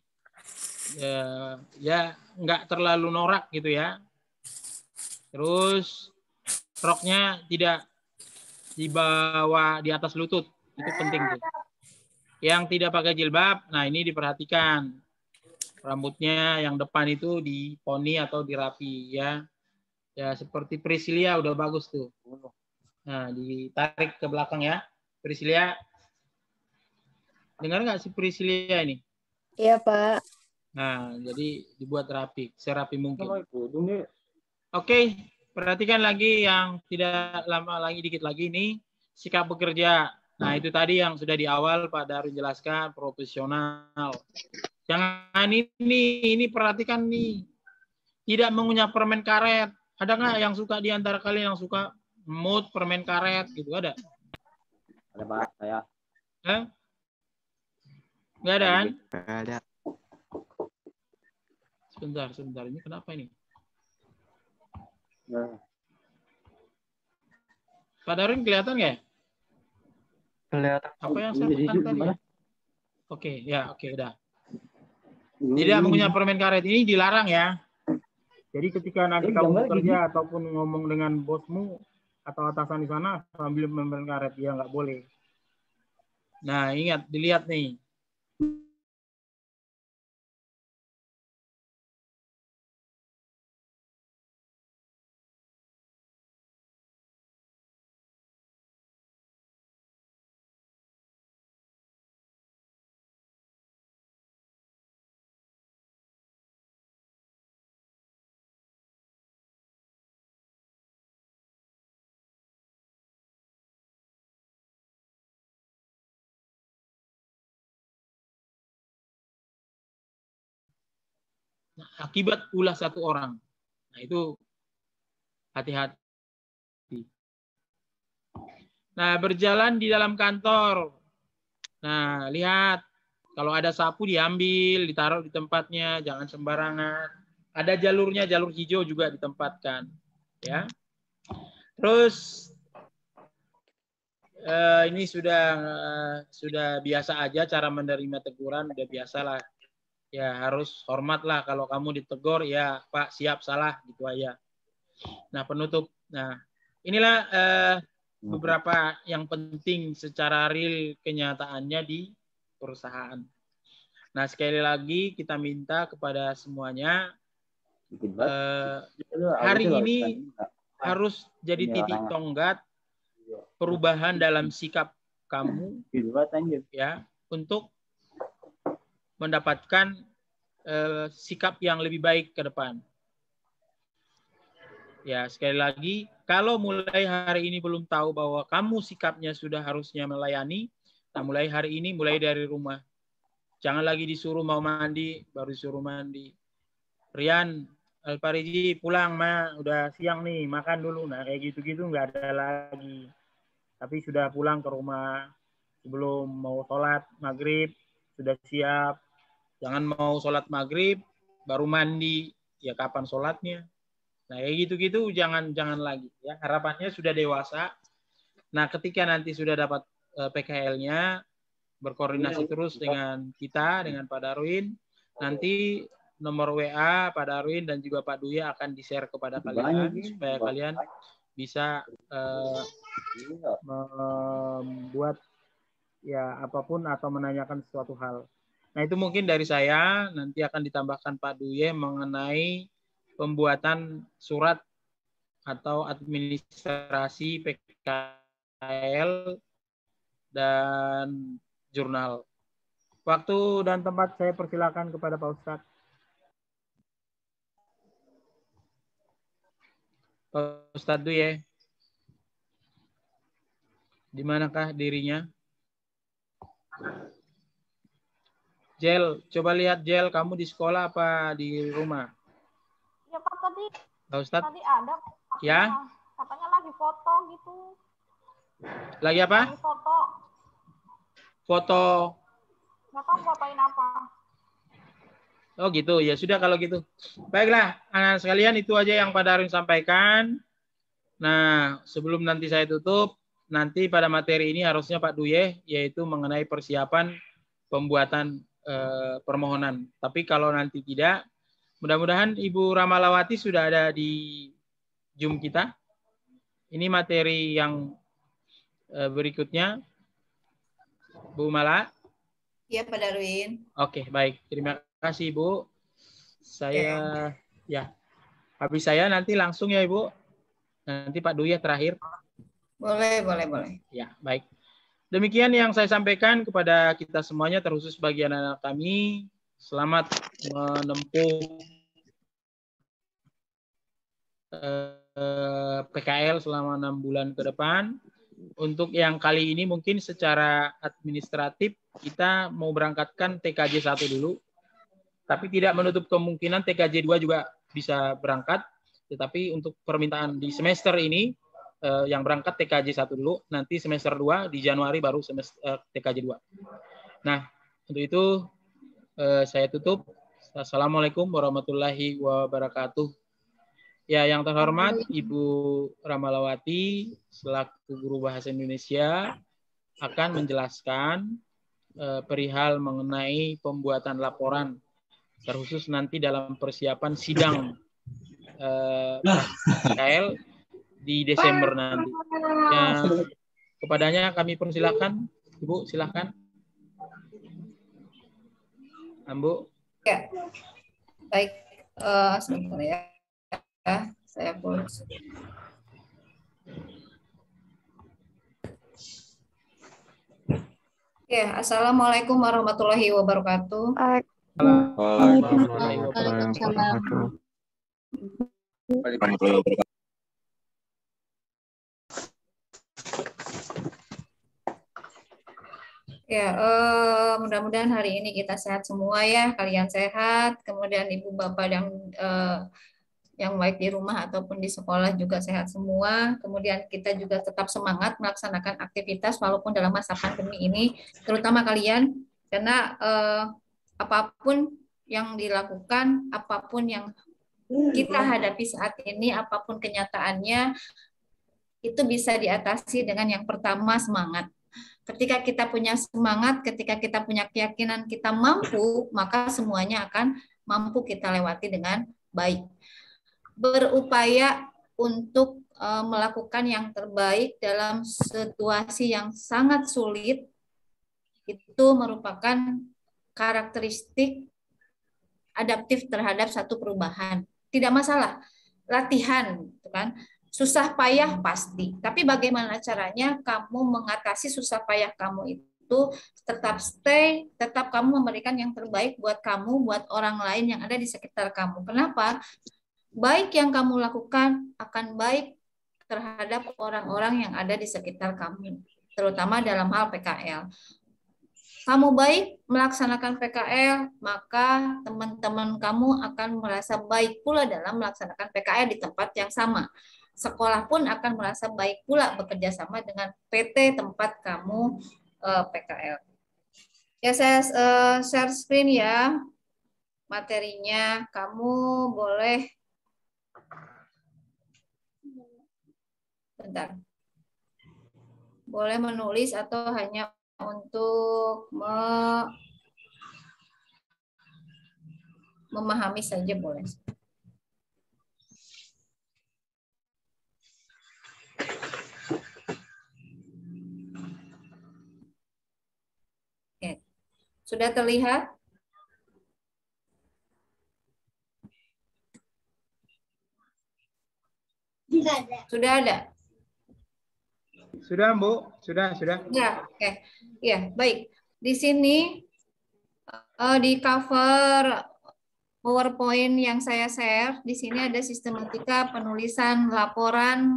Ya nggak terlalu norak gitu ya. Terus roknya tidak dibawa di atas lutut. Itu penting tuh. Yang tidak pakai jilbab, nah ini diperhatikan. Rambutnya yang depan itu diponi atau dirapi ya. Ya seperti Priscilia udah bagus tuh. Nah, ditarik ke belakang ya. Priscilia. Dengar nggak si Priscilia ini? Iya, Pak. Nah, jadi dibuat rapi, serapi mungkin. Oke, perhatikan lagi yang tidak lama lagi, dikit lagi ini sikap bekerja. Nah, itu tadi yang sudah di awal Pak Darwin jelaskan, profesional. Jangan ini perhatikan nih. Tidak mengunyah permen karet. Ada nggak yang suka di antara kalian yang suka mood permen karet gitu? Ada? Ada Pak, saya. Nggak ada kan? Ada. Sebentar. Ini kenapa ini? Pak Darwin kelihatan nggak? Kelihatan. Apa yang saya tekan tadi? Oke, udah. Tidak mengunyah permen karet ini dilarang ya. Jadi ketika nanti kamu bekerja ataupun ngomong dengan bosmu atau atasan di sana sambil permen karet, ya nggak boleh. Nah, ingat, dilihat nih. Nah, akibat ulah satu orang. Nah, itu hati-hati. Nah, berjalan di dalam kantor. Nah, lihat. Kalau ada sapu diambil, ditaruh di tempatnya, jangan sembarangan. Ada jalurnya, jalur hijau juga ditempatkan. Ya. Terus ini sudah biasa aja cara menerima teguran, udah biasalah. Ya harus hormatlah kalau kamu ditegur, ya Pak siap salah gitu aja. Nah, penutup. Nah, inilah beberapa yang penting secara real kenyataannya di perusahaan. Nah, sekali lagi kita minta kepada semuanya hari ini harus jadi titik tonggak perubahan dalam sikap kamu ya untuk mendapatkan sikap yang lebih baik ke depan. Ya, sekali lagi, kalau mulai hari ini belum tahu bahwa kamu sikapnya sudah harusnya melayani, nah mulai hari ini, mulai dari rumah. Jangan lagi disuruh mau mandi, baru disuruh mandi. Rian, Al-Fariji pulang, Ma. Udah siang nih, makan dulu. Nah, kayak gitu-gitu nggak ada lagi. Tapi sudah pulang ke rumah sebelum mau sholat maghrib, sudah siap. Jangan mau sholat maghrib, baru mandi, ya kapan sholatnya. Nah, kayak gitu-gitu jangan lagi ya. Harapannya sudah dewasa. Nah, ketika nanti sudah dapat PKL-nya, berkoordinasi terus dengan kita, dengan Pak Darwin. Nanti nomor WA Pak Darwin dan juga Pak Duya akan di-share kepada kalian supaya kalian bisa membuat ya apapun atau menanyakan sesuatu hal. Nah, itu mungkin dari saya. Nanti akan ditambahkan Pak Duye mengenai pembuatan surat atau administrasi PKL dan jurnal. Waktu dan tempat saya persilakan kepada Pak Ustadz. Pak Ustadz Duye, di manakah dirinya? Jel, coba lihat Jel, kamu di sekolah apa di rumah? Ya Pak, Pak Ustadz? tadi ada. Ya? Katanya lagi foto gitu. Lagi apa? Lagi foto. Foto. Nggak tahu fotoin apa. Oh gitu, ya sudah kalau gitu. Baiklah, anak sekalian, itu aja yang Pak Darwin sampaikan. Nah, sebelum nanti saya tutup, nanti pada materi ini harusnya Pak Duye, yaitu mengenai persiapan pembuatan permohonan. Tapi kalau nanti tidak, mudah-mudahan Ibu Ramalawati sudah ada di Zoom kita. Ini materi yang berikutnya. Bu Mala. Iya, Pak Darwin. Oke, baik. Terima kasih, Ibu. Saya, ya, habis saya nanti langsung ya, Ibu. Nanti Pak Duya terakhir. Boleh. Ya, baik. Demikian yang saya sampaikan kepada kita semuanya, terkhusus bagi anak-anak kami. Selamat menempuh PKL selama 6 bulan ke depan. Untuk yang kali ini mungkin secara administratif kita mau berangkatkan TKJ 1 dulu. Tapi tidak menutup kemungkinan TKJ 2 juga bisa berangkat. Tetapi untuk permintaan di semester ini, yang berangkat TKJ 1 dulu, nanti semester 2 di Januari baru semester TKJ 2. Nah, untuk itu saya tutup. Assalamualaikum warahmatullahi wabarakatuh. Ya, yang terhormat Ibu Ramalawati selaku guru bahasa Indonesia akan menjelaskan perihal mengenai pembuatan laporan, terkhusus nanti dalam persiapan sidang PKL di Desember nanti. Ya, kepadanya kami persilakan, Ibu, silakan. Ambu. Ya, baik. Sebentar ya. Saya puls. Ya, assalamualaikum warahmatullahi wabarakatuh. Waalaikumsalam. Ya, mudah-mudahan hari ini kita sehat semua ya, kalian sehat, kemudian ibu bapak yang baik di rumah ataupun di sekolah juga sehat semua, kemudian kita juga tetap semangat melaksanakan aktivitas walaupun dalam masa pandemi ini, terutama kalian, karena apapun yang dilakukan, apapun yang kita hadapi saat ini, apapun kenyataannya, itu bisa diatasi dengan yang pertama, semangat. Ketika kita punya semangat, ketika kita punya keyakinan kita mampu, maka semuanya akan mampu kita lewati dengan baik. Berupaya untuk melakukan yang terbaik dalam situasi yang sangat sulit, itu merupakan karakteristik adaptif terhadap satu perubahan. Tidak masalah, latihan, kan? Susah payah pasti, tapi bagaimana caranya kamu mengatasi susah payah kamu itu, tetap stay, tetap kamu memberikan yang terbaik buat kamu, buat orang lain yang ada di sekitar kamu. Kenapa? Baik yang kamu lakukan akan baik terhadap orang-orang yang ada di sekitar kamu, terutama dalam hal PKL. Kamu baik melaksanakan PKL, maka teman-teman kamu akan merasa baik pula dalam melaksanakan PKL di tempat yang sama. Sekolah pun akan merasa baik pula bekerja sama dengan PT tempat kamu PKL. Ya, saya share screen ya. materinya, kamu boleh bentar. Boleh menulis atau hanya untuk memahami saja boleh. Oke. Sudah terlihat? Sudah ada? Sudah, Bu. Sudah. Ya, oke. Ya, baik. Di sini di cover PowerPoint yang saya share, di sini ada sistematika penulisan laporan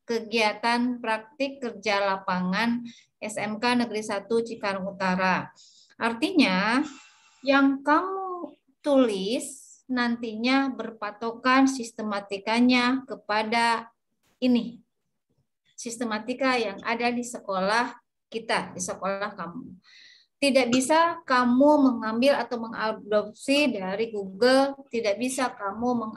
kegiatan praktik kerja lapangan SMK Negeri 1 Cikarang Utara. Artinya, yang kamu tulis nantinya berpatokan sistematikanya kepada ini. Sistematika yang ada di sekolah kita, di sekolah kamu. Tidak bisa kamu mengambil atau mengadopsi dari Google, tidak bisa kamu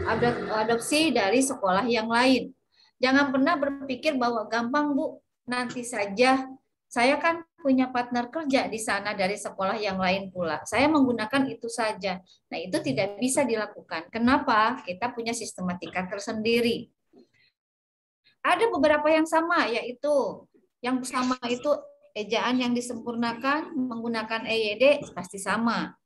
mengadopsi dari sekolah yang lain. Jangan pernah berpikir bahwa gampang, Bu, nanti saja. Saya kan punya partner kerja di sana dari sekolah yang lain pula. Saya menggunakan itu saja. Nah, itu tidak bisa dilakukan. Kenapa? Kita punya sistematika tersendiri. Ada beberapa yang sama, yaitu yang sama itu ejaan yang disempurnakan menggunakan EYD pasti sama.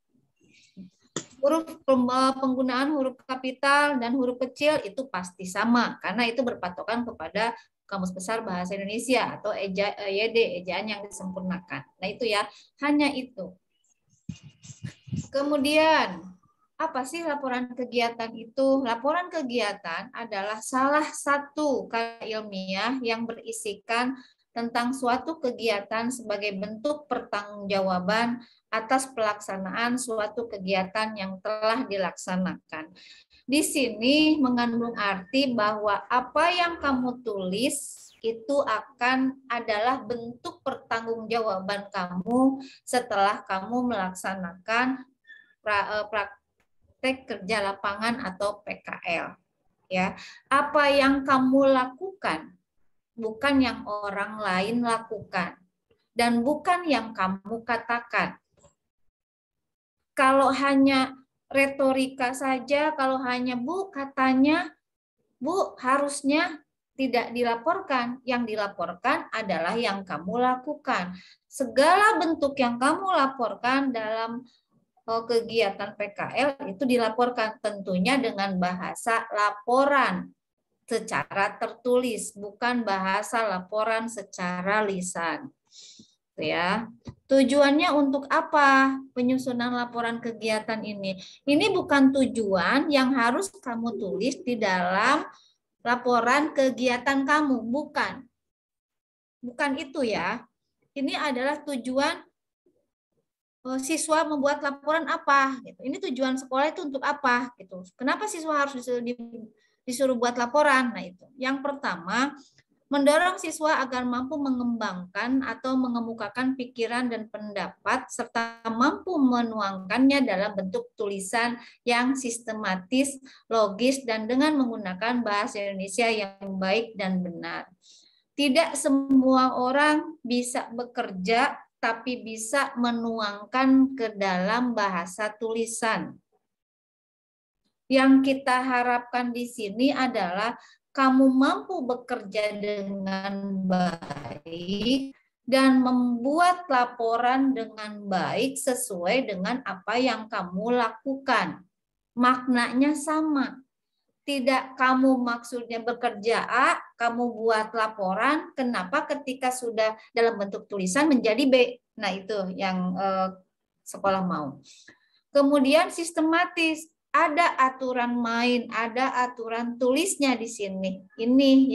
Penggunaan huruf kapital dan huruf kecil itu pasti sama, karena itu berpatokan kepada Kamus Besar Bahasa Indonesia atau EYD, ejaan yang disempurnakan. Nah itu ya, hanya itu. Kemudian, apa sih laporan kegiatan itu? Laporan kegiatan adalah salah satu karya ilmiah yang berisikan tentang suatu kegiatan sebagai bentuk pertanggungjawaban atas pelaksanaan suatu kegiatan yang telah dilaksanakan. Di sini mengandung arti bahwa apa yang kamu tulis itu adalah bentuk pertanggungjawaban kamu setelah kamu melaksanakan praktek kerja lapangan atau PKL. Ya, apa yang kamu lakukan bukan yang orang lain lakukan dan bukan yang kamu katakan. Kalau hanya retorika saja, kalau hanya Bu katanya, Bu harusnya tidak dilaporkan. Yang dilaporkan adalah yang kamu lakukan. Segala bentuk yang kamu laporkan dalam kegiatan PKL itu dilaporkan tentunya dengan bahasa laporan secara tertulis, bukan bahasa laporan secara lisan. Ya. Tujuannya untuk apa penyusunan laporan kegiatan ini? Ini bukan tujuan yang harus kamu tulis di dalam laporan kegiatan kamu, bukan. Bukan itu ya. Ini adalah tujuan siswa membuat laporan apa gitu. Ini tujuan sekolah itu untuk apa gitu. Kenapa siswa harus disuruh buat laporan? Nah, itu. Yang pertama, mendorong siswa agar mampu mengembangkan atau mengemukakan pikiran dan pendapat serta mampu menuangkannya dalam bentuk tulisan yang sistematis, logis, dan dengan menggunakan bahasa Indonesia yang baik dan benar. Tidak semua orang bisa bekerja tapi bisa menuangkan ke dalam bahasa tulisan. Yang kita harapkan di sini adalah kamu mampu bekerja dengan baik dan membuat laporan dengan baik sesuai dengan apa yang kamu lakukan. Maknanya sama. Tidak kamu maksudnya bekerja A, kamu buat laporan, kenapa ketika sudah dalam bentuk tulisan menjadi B? Nah itu yang sekolah mau. Kemudian sistematis, ada aturan main, ada aturan tulisnya di sini. Ini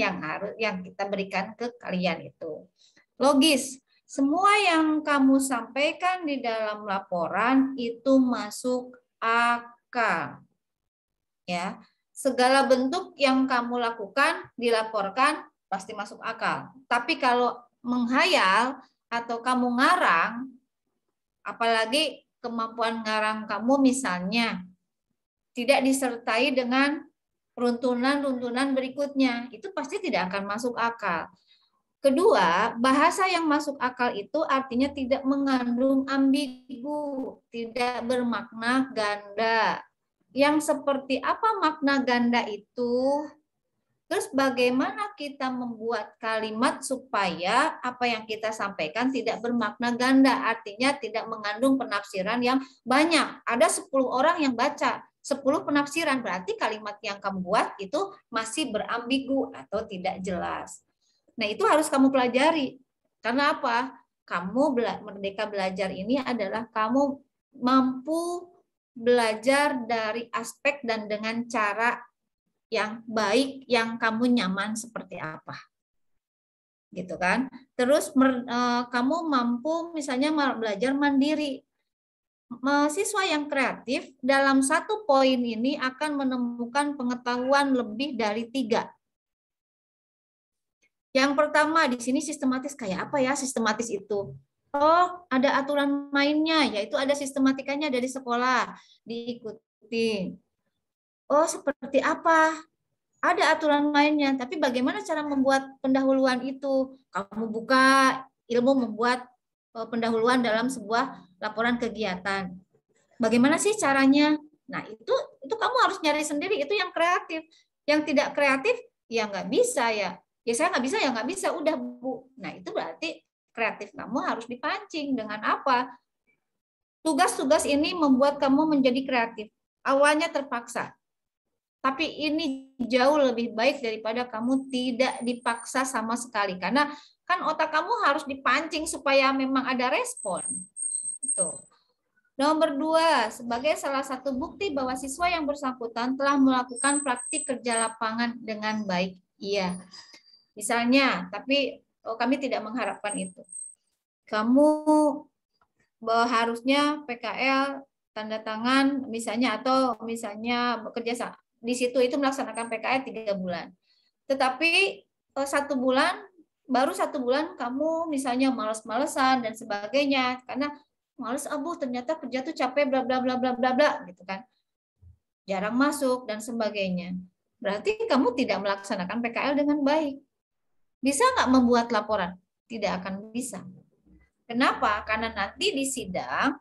yang kita berikan ke kalian itu. Logis, semua yang kamu sampaikan di dalam laporan itu masuk akal. Ya. Segala bentuk yang kamu lakukan, dilaporkan, pasti masuk akal. Tapi kalau menghayal atau kamu ngarang, apalagi kemampuan ngarang kamu misalnya tidak disertai dengan runtunan-runtunan berikutnya, itu pasti tidak akan masuk akal. Kedua, bahasa yang masuk akal itu artinya tidak mengandung ambigu, tidak bermakna ganda. Yang seperti apa makna ganda itu? Terus bagaimana kita membuat kalimat supaya apa yang kita sampaikan tidak bermakna ganda, artinya tidak mengandung penafsiran yang banyak. Ada 10 orang yang baca 10 penafsiran, berarti kalimat yang kamu buat itu masih berambigu atau tidak jelas. Nah, itu harus kamu pelajari. Karena apa? Kamu Merdeka Belajar ini adalah kamu mampu belajar dari aspek dan dengan cara yang baik, yang kamu nyaman seperti apa. Gitu kan? Terus kamu mampu misalnya belajar mandiri. Mahasiswa yang kreatif dalam satu poin ini akan menemukan pengetahuan lebih dari 3. Yang pertama di sini sistematis, kayak apa ya sistematis itu? Oh, ada aturan mainnya, yaitu ada sistematikanya dari sekolah, diikuti. Oh, seperti apa? Ada aturan mainnya, tapi bagaimana cara membuat pendahuluan itu? Kamu buka ilmu membuat pendahuluan dalam sebuah laporan kegiatan. Bagaimana sih caranya? Nah, itu kamu harus nyari sendiri, itu yang kreatif. Yang tidak kreatif, ya nggak bisa ya. Ya saya nggak bisa, ya nggak bisa, udah Bu. Nah, itu berarti kreatif kamu harus dipancing dengan apa? Tugas-tugas ini membuat kamu menjadi kreatif. Awalnya terpaksa. Tapi ini jauh lebih baik daripada kamu tidak dipaksa sama sekali. Karena kan otak kamu harus dipancing supaya memang ada respon. Itu. Nomor 2, sebagai salah satu bukti bahwa siswa yang bersangkutan telah melakukan praktik kerja lapangan dengan baik. Iya. Misalnya, tapi kami tidak mengharapkan itu. Kamu harusnya PKL tanda tangan misalnya, atau misalnya bekerja di situ itu melaksanakan PKL 3 bulan. Tetapi 1 bulan, baru 1 bulan kamu misalnya malas-malesan dan sebagainya, karena males, Bu, ternyata kerja tuh capek, bla bla bla bla bla bla gitu kan. Jarang masuk dan sebagainya. Berarti kamu tidak melaksanakan PKL dengan baik. Bisa nggak membuat laporan? Tidak akan bisa. Kenapa? Karena nanti di sidang,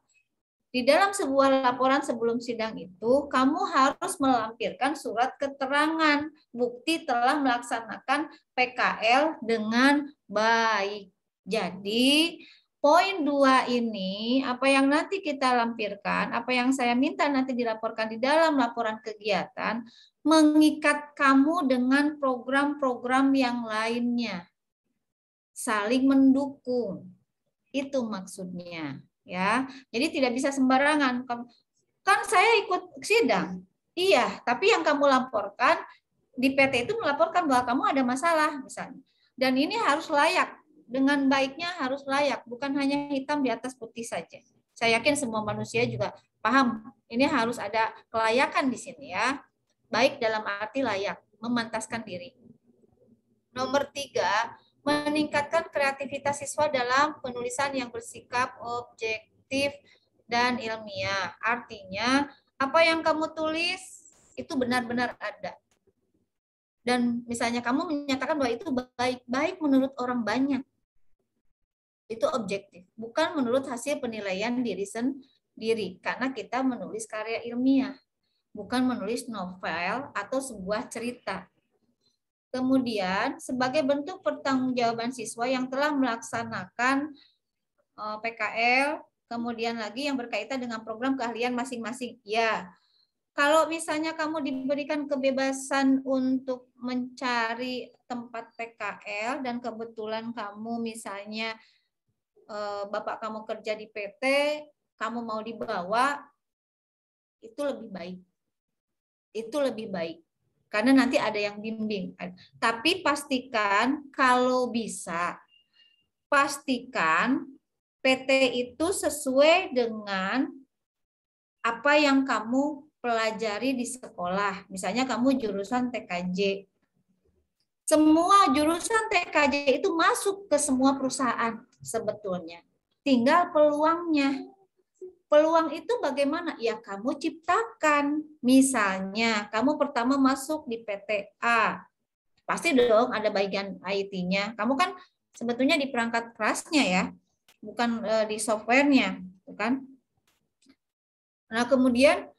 di dalam sebuah laporan sebelum sidang itu, kamu harus melampirkan surat keterangan bukti telah melaksanakan PKL dengan baik. Jadi, poin 2 ini, apa yang nanti kita lampirkan, apa yang saya minta nanti dilaporkan di dalam laporan kegiatan, mengikat kamu dengan program-program yang lainnya. Saling mendukung. Itu maksudnya. Ya, jadi tidak bisa sembarangan. Kan saya ikut sidang. Iya, tapi yang kamu laporkan, di PT itu melaporkan bahwa kamu ada masalah misalnya. Dan ini harus layak. Dengan baiknya harus layak, bukan hanya hitam di atas putih saja. Saya yakin semua manusia juga paham, ini harus ada kelayakan di sini ya. Baik dalam arti layak, memantaskan diri. Nomor 3, meningkatkan kreativitas siswa dalam penulisan yang bersikap objektif dan ilmiah. Artinya, apa yang kamu tulis itu benar-benar ada. Dan misalnya kamu menyatakan bahwa itu baik-baik menurut orang banyak. Itu objektif, bukan menurut hasil penilaian diri sendiri. Karena kita menulis karya ilmiah, bukan menulis novel atau sebuah cerita. Kemudian, sebagai bentuk pertanggungjawaban siswa yang telah melaksanakan PKL, kemudian lagi yang berkaitan dengan program keahlian masing-masing. Ya, kalau misalnya kamu diberikan kebebasan untuk mencari tempat PKL dan kebetulan kamu misalnya bapak kamu kerja di PT, kamu mau dibawa, itu lebih baik. Itu lebih baik. Karena nanti ada yang bimbing. Tapi pastikan kalau bisa, pastikan PT itu sesuai dengan apa yang kamu pelajari di sekolah. Misalnya kamu jurusan TKJ. Semua jurusan TKJ itu masuk ke semua perusahaan sebetulnya. Tinggal peluangnya. Peluang itu bagaimana? Ya kamu ciptakan. Misalnya, kamu pertama masuk di PTA. Pasti dong ada bagian IT-nya. Kamu kan sebetulnya di perangkat kerasnya ya, bukan di software-nya, kan? Nah, kemudian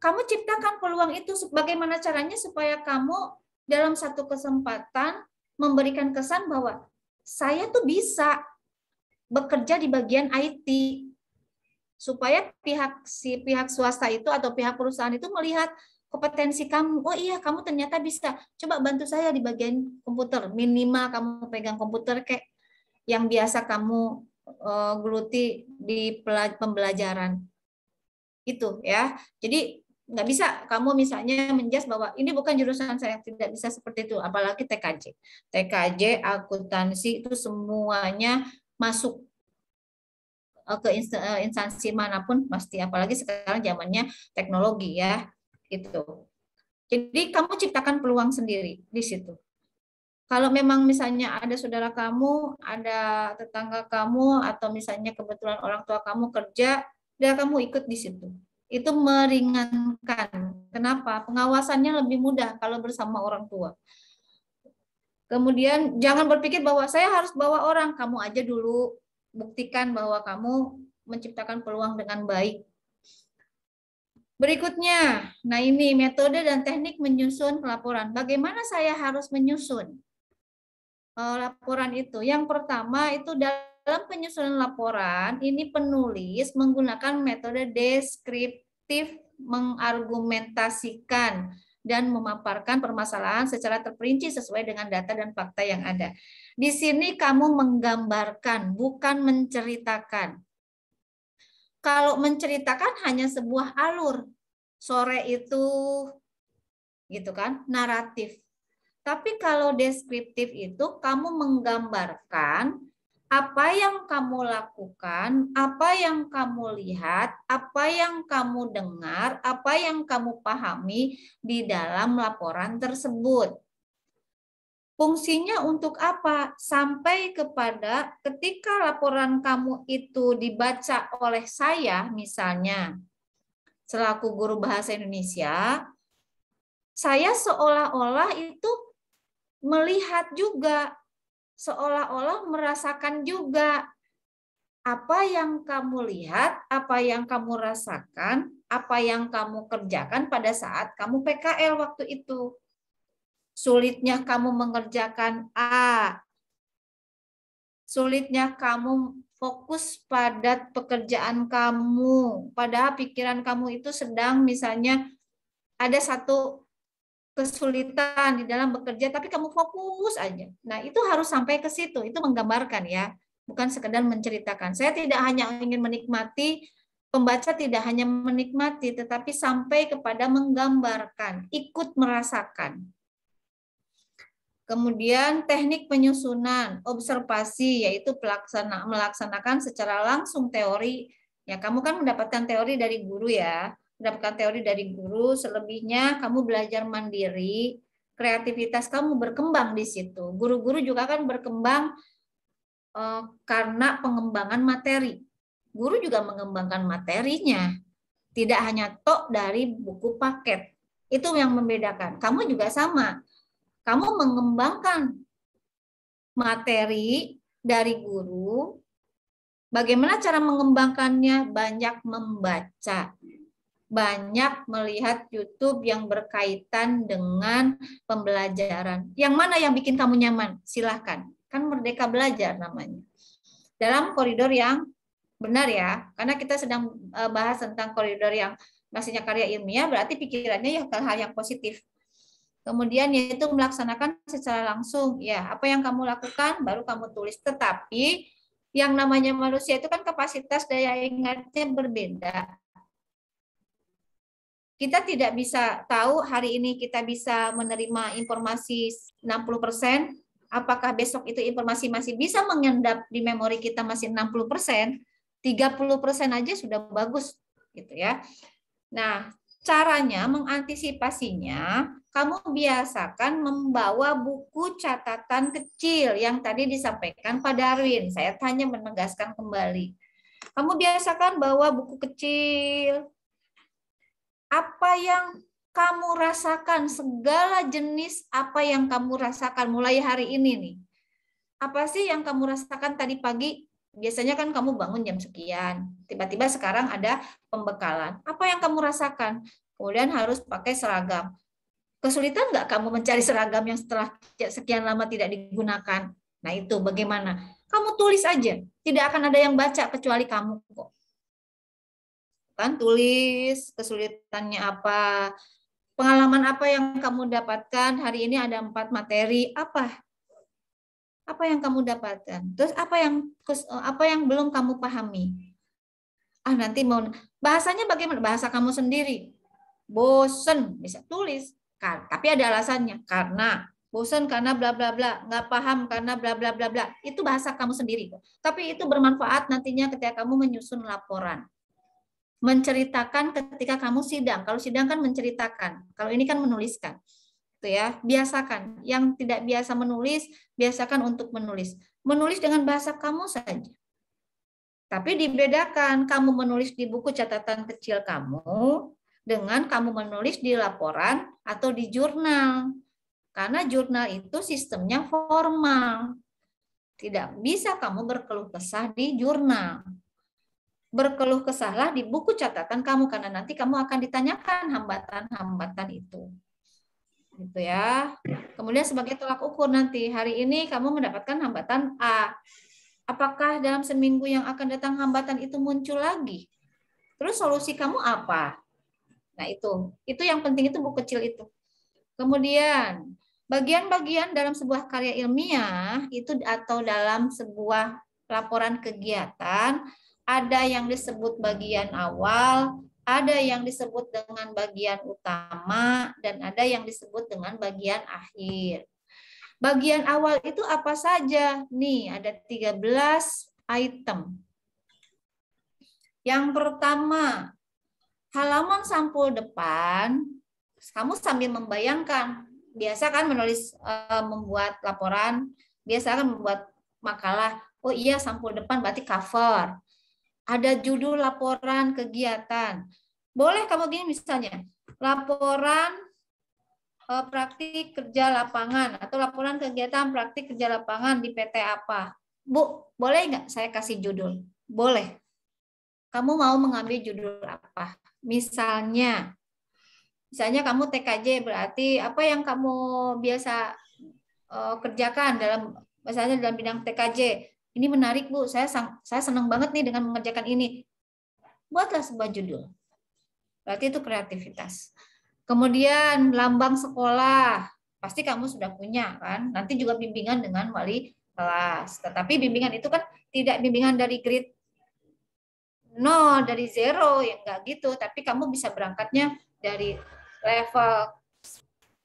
kamu ciptakan peluang itu. Bagaimana caranya supaya kamu dalam satu kesempatan memberikan kesan bahwa saya tuh bisa bekerja di bagian IT. Supaya pihak swasta itu atau pihak perusahaan itu melihat kompetensi kamu. Oh iya, kamu ternyata bisa. Coba bantu saya di bagian komputer. Minimal kamu pegang komputer kayak yang biasa kamu geluti di pembelajaran. Itu ya. Jadi nggak bisa kamu misalnya menjas bahwa ini bukan jurusan saya, tidak bisa seperti itu. Apalagi TKJ. TKJ, akuntansi itu semuanya masuk ke instansi manapun pasti, apalagi sekarang zamannya teknologi ya, gitu. Jadi kamu ciptakan peluang sendiri di situ. Kalau memang misalnya ada saudara kamu, ada tetangga kamu, atau misalnya kebetulan orang tua kamu kerja, ya kamu ikut di situ. Itu meringankan. Kenapa? Pengawasannya lebih mudah kalau bersama orang tua. Kemudian jangan berpikir bahwa saya harus bawa orang, kamu aja dulu. Buktikan bahwa kamu menciptakan peluang dengan baik. Berikutnya, nah ini metode dan teknik menyusun laporan. Bagaimana saya harus menyusun laporan itu? Yang pertama itu dalam penyusunan laporan, ini penulis menggunakan metode deskriptif, mengargumentasikan dan memaparkan permasalahan secara terperinci sesuai dengan data dan fakta yang ada. Di sini kamu menggambarkan, bukan menceritakan. Kalau menceritakan hanya sebuah alur, sore itu, gitu kan, naratif. Tapi kalau deskriptif itu kamu menggambarkan apa yang kamu lakukan, apa yang kamu lihat, apa yang kamu dengar, apa yang kamu pahami di dalam laporan tersebut. Fungsinya untuk apa? Sampai kepada ketika laporan kamu itu dibaca oleh saya, misalnya, selaku guru bahasa Indonesia, saya seolah-olah itu melihat juga, seolah-olah merasakan juga apa yang kamu lihat, apa yang kamu rasakan, apa yang kamu kerjakan pada saat kamu PKL waktu itu. Sulitnya kamu mengerjakan A, sulitnya kamu fokus pada pekerjaan kamu, padahal pikiran kamu itu sedang misalnya ada satu kesulitan di dalam bekerja, tapi kamu fokus aja. Nah, itu harus sampai ke situ, itu menggambarkan ya, bukan sekedar menceritakan. Saya tidak hanya ingin menikmati, pembaca tidak hanya menikmati, tetapi sampai kepada menggambarkan, ikut merasakan. Kemudian teknik penyusunan, observasi, yaitu melaksanakan secara langsung teori. Ya, kamu kan mendapatkan teori dari guru ya, mendapatkan teori dari guru, selebihnya kamu belajar mandiri, kreativitas kamu berkembang di situ. Guru-guru juga kan berkembang karena pengembangan materi. Guru juga mengembangkan materinya, tidak hanya tok dari buku paket. Itu yang membedakan. Kamu juga sama. Kamu mengembangkan materi dari guru. Bagaimana cara mengembangkannya? Banyak membaca, banyak melihat YouTube yang berkaitan dengan pembelajaran. Yang mana yang bikin kamu nyaman? Silahkan. Kan merdeka belajar namanya. Dalam koridor yang benar ya, karena kita sedang bahas tentang koridor yang maksudnya karya ilmiah, berarti pikirannya ya hal-hal yang positif. Kemudian yaitu melaksanakan secara langsung. Ya, apa yang kamu lakukan baru kamu tulis. Tetapi yang namanya manusia itu kan kapasitas daya ingatnya berbeda. Kita tidak bisa tahu hari ini kita bisa menerima informasi 60%, apakah besok itu informasi masih bisa mengendap di memori kita masih 60%, 30% aja sudah bagus gitu ya. Nah, caranya mengantisipasinya, kamu biasakan membawa buku catatan kecil yang tadi disampaikan Pak Darwin. Saya hanya menegaskan kembali. Kamu biasakan bawa buku kecil. Apa yang kamu rasakan, segala jenis apa yang kamu rasakan mulai hari ini nih. Apa sih yang kamu rasakan tadi pagi? Biasanya kan kamu bangun jam sekian. Tiba-tiba sekarang ada pembekalan. Apa yang kamu rasakan? Kemudian harus pakai seragam. Kesulitan nggak kamu mencari seragam yang setelah sekian lama tidak digunakan? Nah itu bagaimana? Kamu tulis aja. Tidak akan ada yang baca kecuali kamu kok. Kan tulis kesulitannya apa, pengalaman apa yang kamu dapatkan hari ini, ada 4 materi, apa yang kamu dapatkan, terus apa yang belum kamu pahami. Nanti mau bahasanya bagaimana, bahasa kamu sendiri. Bosen bisa tulis kan, tapi ada alasannya, karena bosen karena bla bla bla, nggak paham karena bla bla bla bla, itu bahasa kamu sendiri kok. Tapi itu bermanfaat nantinya ketika kamu menyusun laporan. Menceritakan ketika kamu sidang. Kalau sidang kan menceritakan. Kalau ini kan menuliskan. Itu ya, biasakan. Yang tidak biasa menulis, biasakan untuk menulis. Menulis dengan bahasa kamu saja. Tapi dibedakan, kamu menulis di buku catatan kecil kamu dengan kamu menulis di laporan atau di jurnal. Karena jurnal itu sistemnya formal. Tidak bisa kamu berkeluh kesah di jurnal. Berkeluh kesahlah di buku catatan kamu, karena nanti kamu akan ditanyakan hambatan-hambatan itu. Gitu ya. Kemudian sebagai tolak ukur nanti, hari ini kamu mendapatkan hambatan A. Apakah dalam seminggu yang akan datang hambatan itu muncul lagi? Terus solusi kamu apa? Nah itu yang penting, itu buku kecil itu. Kemudian bagian-bagian dalam sebuah karya ilmiah itu atau dalam sebuah laporan kegiatan, ada yang disebut bagian awal, ada yang disebut dengan bagian utama, dan ada yang disebut dengan bagian akhir. Bagian awal itu apa saja? Nih, ada 13 item. Yang pertama, halaman sampul depan, kamu sambil membayangkan, biasa kan menulis, membuat laporan, biasa kan membuat makalah, oh iya sampul depan berarti cover. Ada judul laporan kegiatan. Boleh kamu gini misalnya, laporan praktik kerja lapangan atau laporan kegiatan praktik kerja lapangan di PT apa. Bu, boleh nggak saya kasih judul? Boleh. Kamu mau mengambil judul apa? Misalnya kamu TKJ, berarti apa yang kamu biasa kerjakan misalnya dalam bidang TKJ. Ini menarik Bu, saya senang banget nih dengan mengerjakan ini. Buatlah sebuah judul. Berarti itu kreativitas. Kemudian lambang sekolah, pasti kamu sudah punya kan. Nanti juga bimbingan dengan wali kelas. Tetapi bimbingan itu kan tidak bimbingan dari grade 0, dari 0, ya enggak gitu. Tapi kamu bisa berangkatnya dari level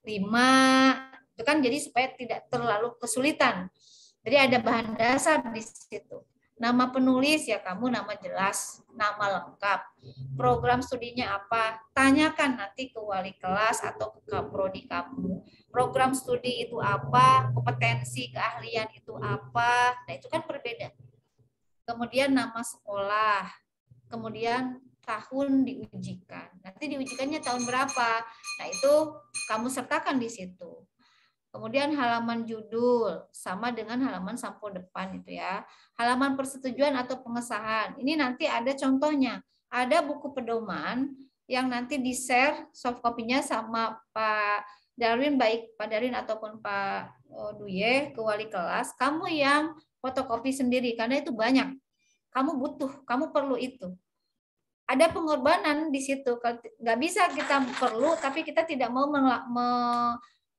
5, itu kan jadi supaya tidak terlalu kesulitan. Jadi ada bahan dasar di situ. Nama penulis ya kamu nama jelas, nama lengkap. Program studinya apa? Tanyakan nanti ke wali kelas atau ke prodi kamu. Program studi itu apa? Kompetensi, keahlian itu apa? Nah itu kan berbeda. Kemudian nama sekolah. Kemudian tahun diujikan. Nanti diujikannya tahun berapa? Nah itu kamu sertakan di situ. Kemudian halaman judul sama dengan halaman sampul depan itu ya. Halaman persetujuan atau pengesahan. Ini nanti ada contohnya. Ada buku pedoman yang nanti di-share soft copy-nya sama Pak Darwin, baik Pak Darwin ataupun Pak Duye ke wali kelas. Kamu yang fotokopi sendiri karena itu banyak. Kamu butuh, kamu perlu itu. Ada pengorbanan di situ. Nggak bisa kita perlu tapi kita tidak mau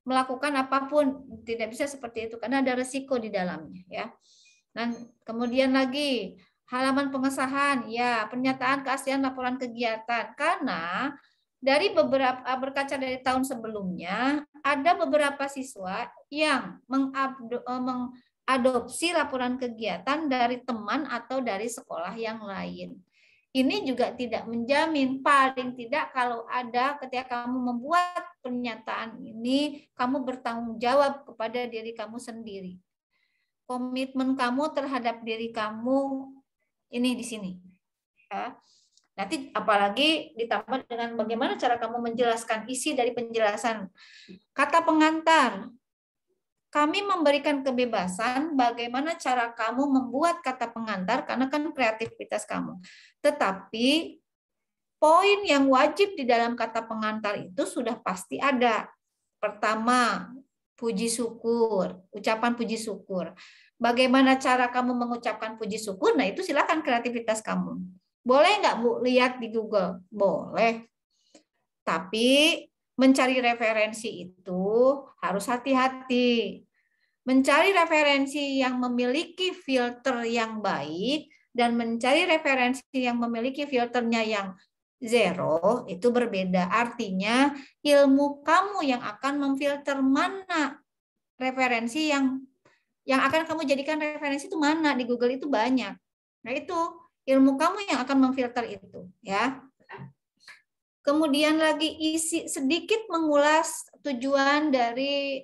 melakukan apapun, tidak bisa seperti itu karena ada resiko di dalamnya ya. Dan kemudian lagi halaman pengesahan ya, pernyataan keaslian laporan kegiatan, karena dari berkaca dari tahun sebelumnya ada beberapa siswa yang mengadopsi laporan kegiatan dari teman atau dari sekolah yang lain. Ini juga tidak menjamin, paling tidak kalau ada ketika kamu membuat pernyataan ini, kamu bertanggung jawab kepada diri kamu sendiri. Komitmen kamu terhadap diri kamu ini di sini. Ya. Nanti apalagi ditambah dengan bagaimana cara kamu menjelaskan isi dari penjelasan. Kata pengantar. Kami memberikan kebebasan bagaimana cara kamu membuat kata pengantar karena kan kreativitas kamu. Tetapi poin yang wajib di dalam kata pengantar itu sudah pasti ada. Pertama, puji syukur, ucapan puji syukur. Bagaimana cara kamu mengucapkan puji syukur? Nah, itu silakan kreativitas kamu. Boleh nggak Bu lihat di Google? Boleh. Tapi mencari referensi itu harus hati-hati. Mencari referensi yang memiliki filter yang baik dan mencari referensi yang memiliki filternya yang zero itu berbeda. Artinya ilmu kamu yang akan memfilter mana referensi yang akan kamu jadikan referensi itu mana di Google itu banyak. Nah, itu ilmu kamu yang akan memfilter itu, ya. Kemudian lagi isi sedikit mengulas tujuan dari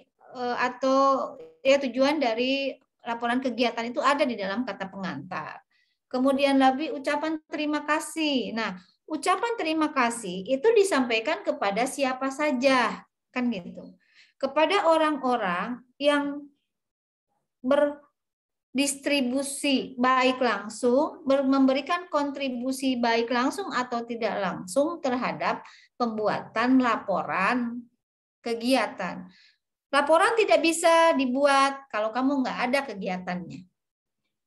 tujuan dari laporan kegiatan itu ada di dalam kata pengantar. Kemudian lagi ucapan terima kasih. Nah, ucapan terima kasih itu disampaikan kepada siapa saja, kan gitu. Kepada orang-orang yang berdistribusi baik langsung, memberikan kontribusi baik langsung atau tidak langsung terhadap pembuatan laporan kegiatan. Laporan tidak bisa dibuat kalau kamu nggak ada kegiatannya.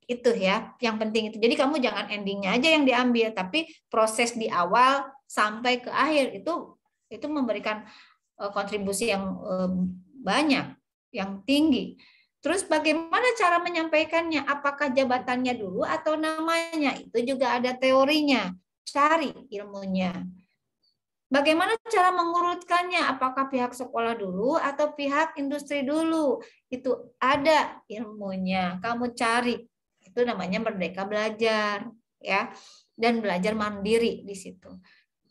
Itu ya, yang penting itu. Jadi kamu jangan endingnya aja yang diambil, tapi proses di awal sampai ke akhir itu memberikan kontribusi yang banyak, yang tinggi. Terus bagaimana cara menyampaikannya? Apakah jabatannya dulu atau namanya? Itu juga ada teorinya. Cari ilmunya. Bagaimana cara mengurutkannya? Apakah pihak sekolah dulu atau pihak industri dulu? Itu ada ilmunya. Kamu cari. Itu namanya merdeka belajar, ya. Dan belajar mandiri di situ.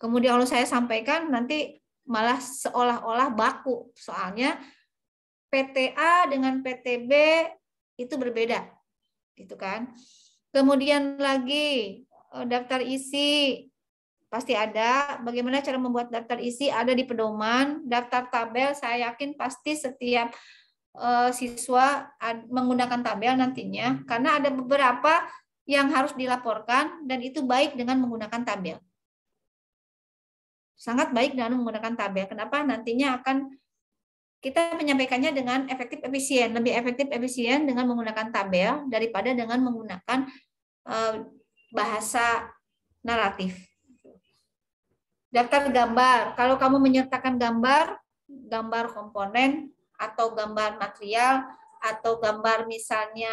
Kemudian kalau saya sampaikan nanti malah seolah-olah baku. Soalnya PTA dengan PTB itu berbeda, gitu kan. Kemudian lagi daftar isi pasti ada. Bagaimana cara membuat daftar isi ada di pedoman. Daftar tabel saya yakin pasti setiap siswa menggunakan tabel nantinya, karena ada beberapa yang harus dilaporkan dan itu baik dengan menggunakan tabel. Sangat baik dengan menggunakan tabel. Kenapa? Nantinya akan kita menyampaikannya dengan efektif efisien, lebih efektif efisien dengan menggunakan tabel daripada dengan menggunakan bahasa naratif. Daftar gambar, kalau kamu menyertakan gambar komponen atau gambar material atau gambar misalnya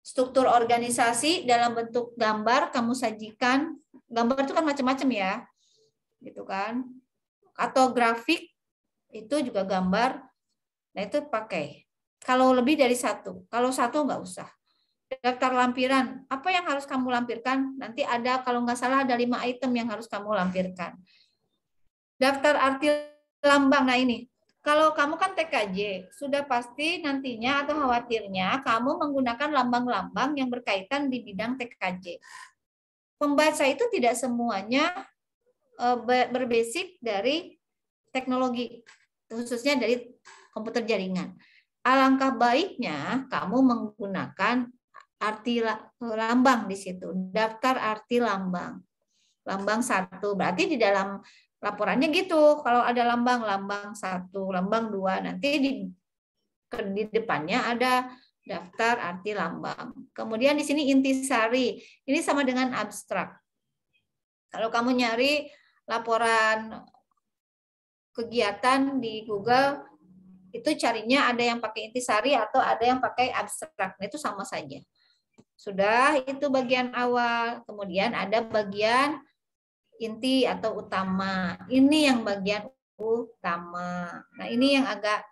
struktur organisasi dalam bentuk gambar kamu sajikan. Gambar itu kan macam-macam ya, gitu kan? Atau grafik itu juga gambar, nah itu pakai. Kalau lebih dari satu, kalau satu nggak usah. Daftar lampiran, apa yang harus kamu lampirkan? Nanti ada, kalau nggak salah ada 5 item yang harus kamu lampirkan. Daftar arti lambang, nah ini. Kalau kamu kan TKJ, sudah pasti nantinya atau khawatirnya kamu menggunakan lambang-lambang yang berkaitan di bidang TKJ. Pembaca itu tidak semuanya berbasic dari teknologi, khususnya dari komputer jaringan. Alangkah baiknya kamu menggunakan arti lambang di situ. Daftar arti lambang. Lambang 1. Berarti di dalam laporannya gitu. Kalau ada lambang 1, lambang 2, nanti di depannya ada daftar arti lambang. Kemudian di sini intisari. Ini sama dengan abstrak. Kalau kamu nyari laporan kegiatan di Google, itu carinya ada yang pakai intisari atau ada yang pakai abstrak. Nah, itu sama saja. Sudah, itu bagian awal. Kemudian ada bagian inti atau utama. Ini yang bagian utama. Nah, ini yang agak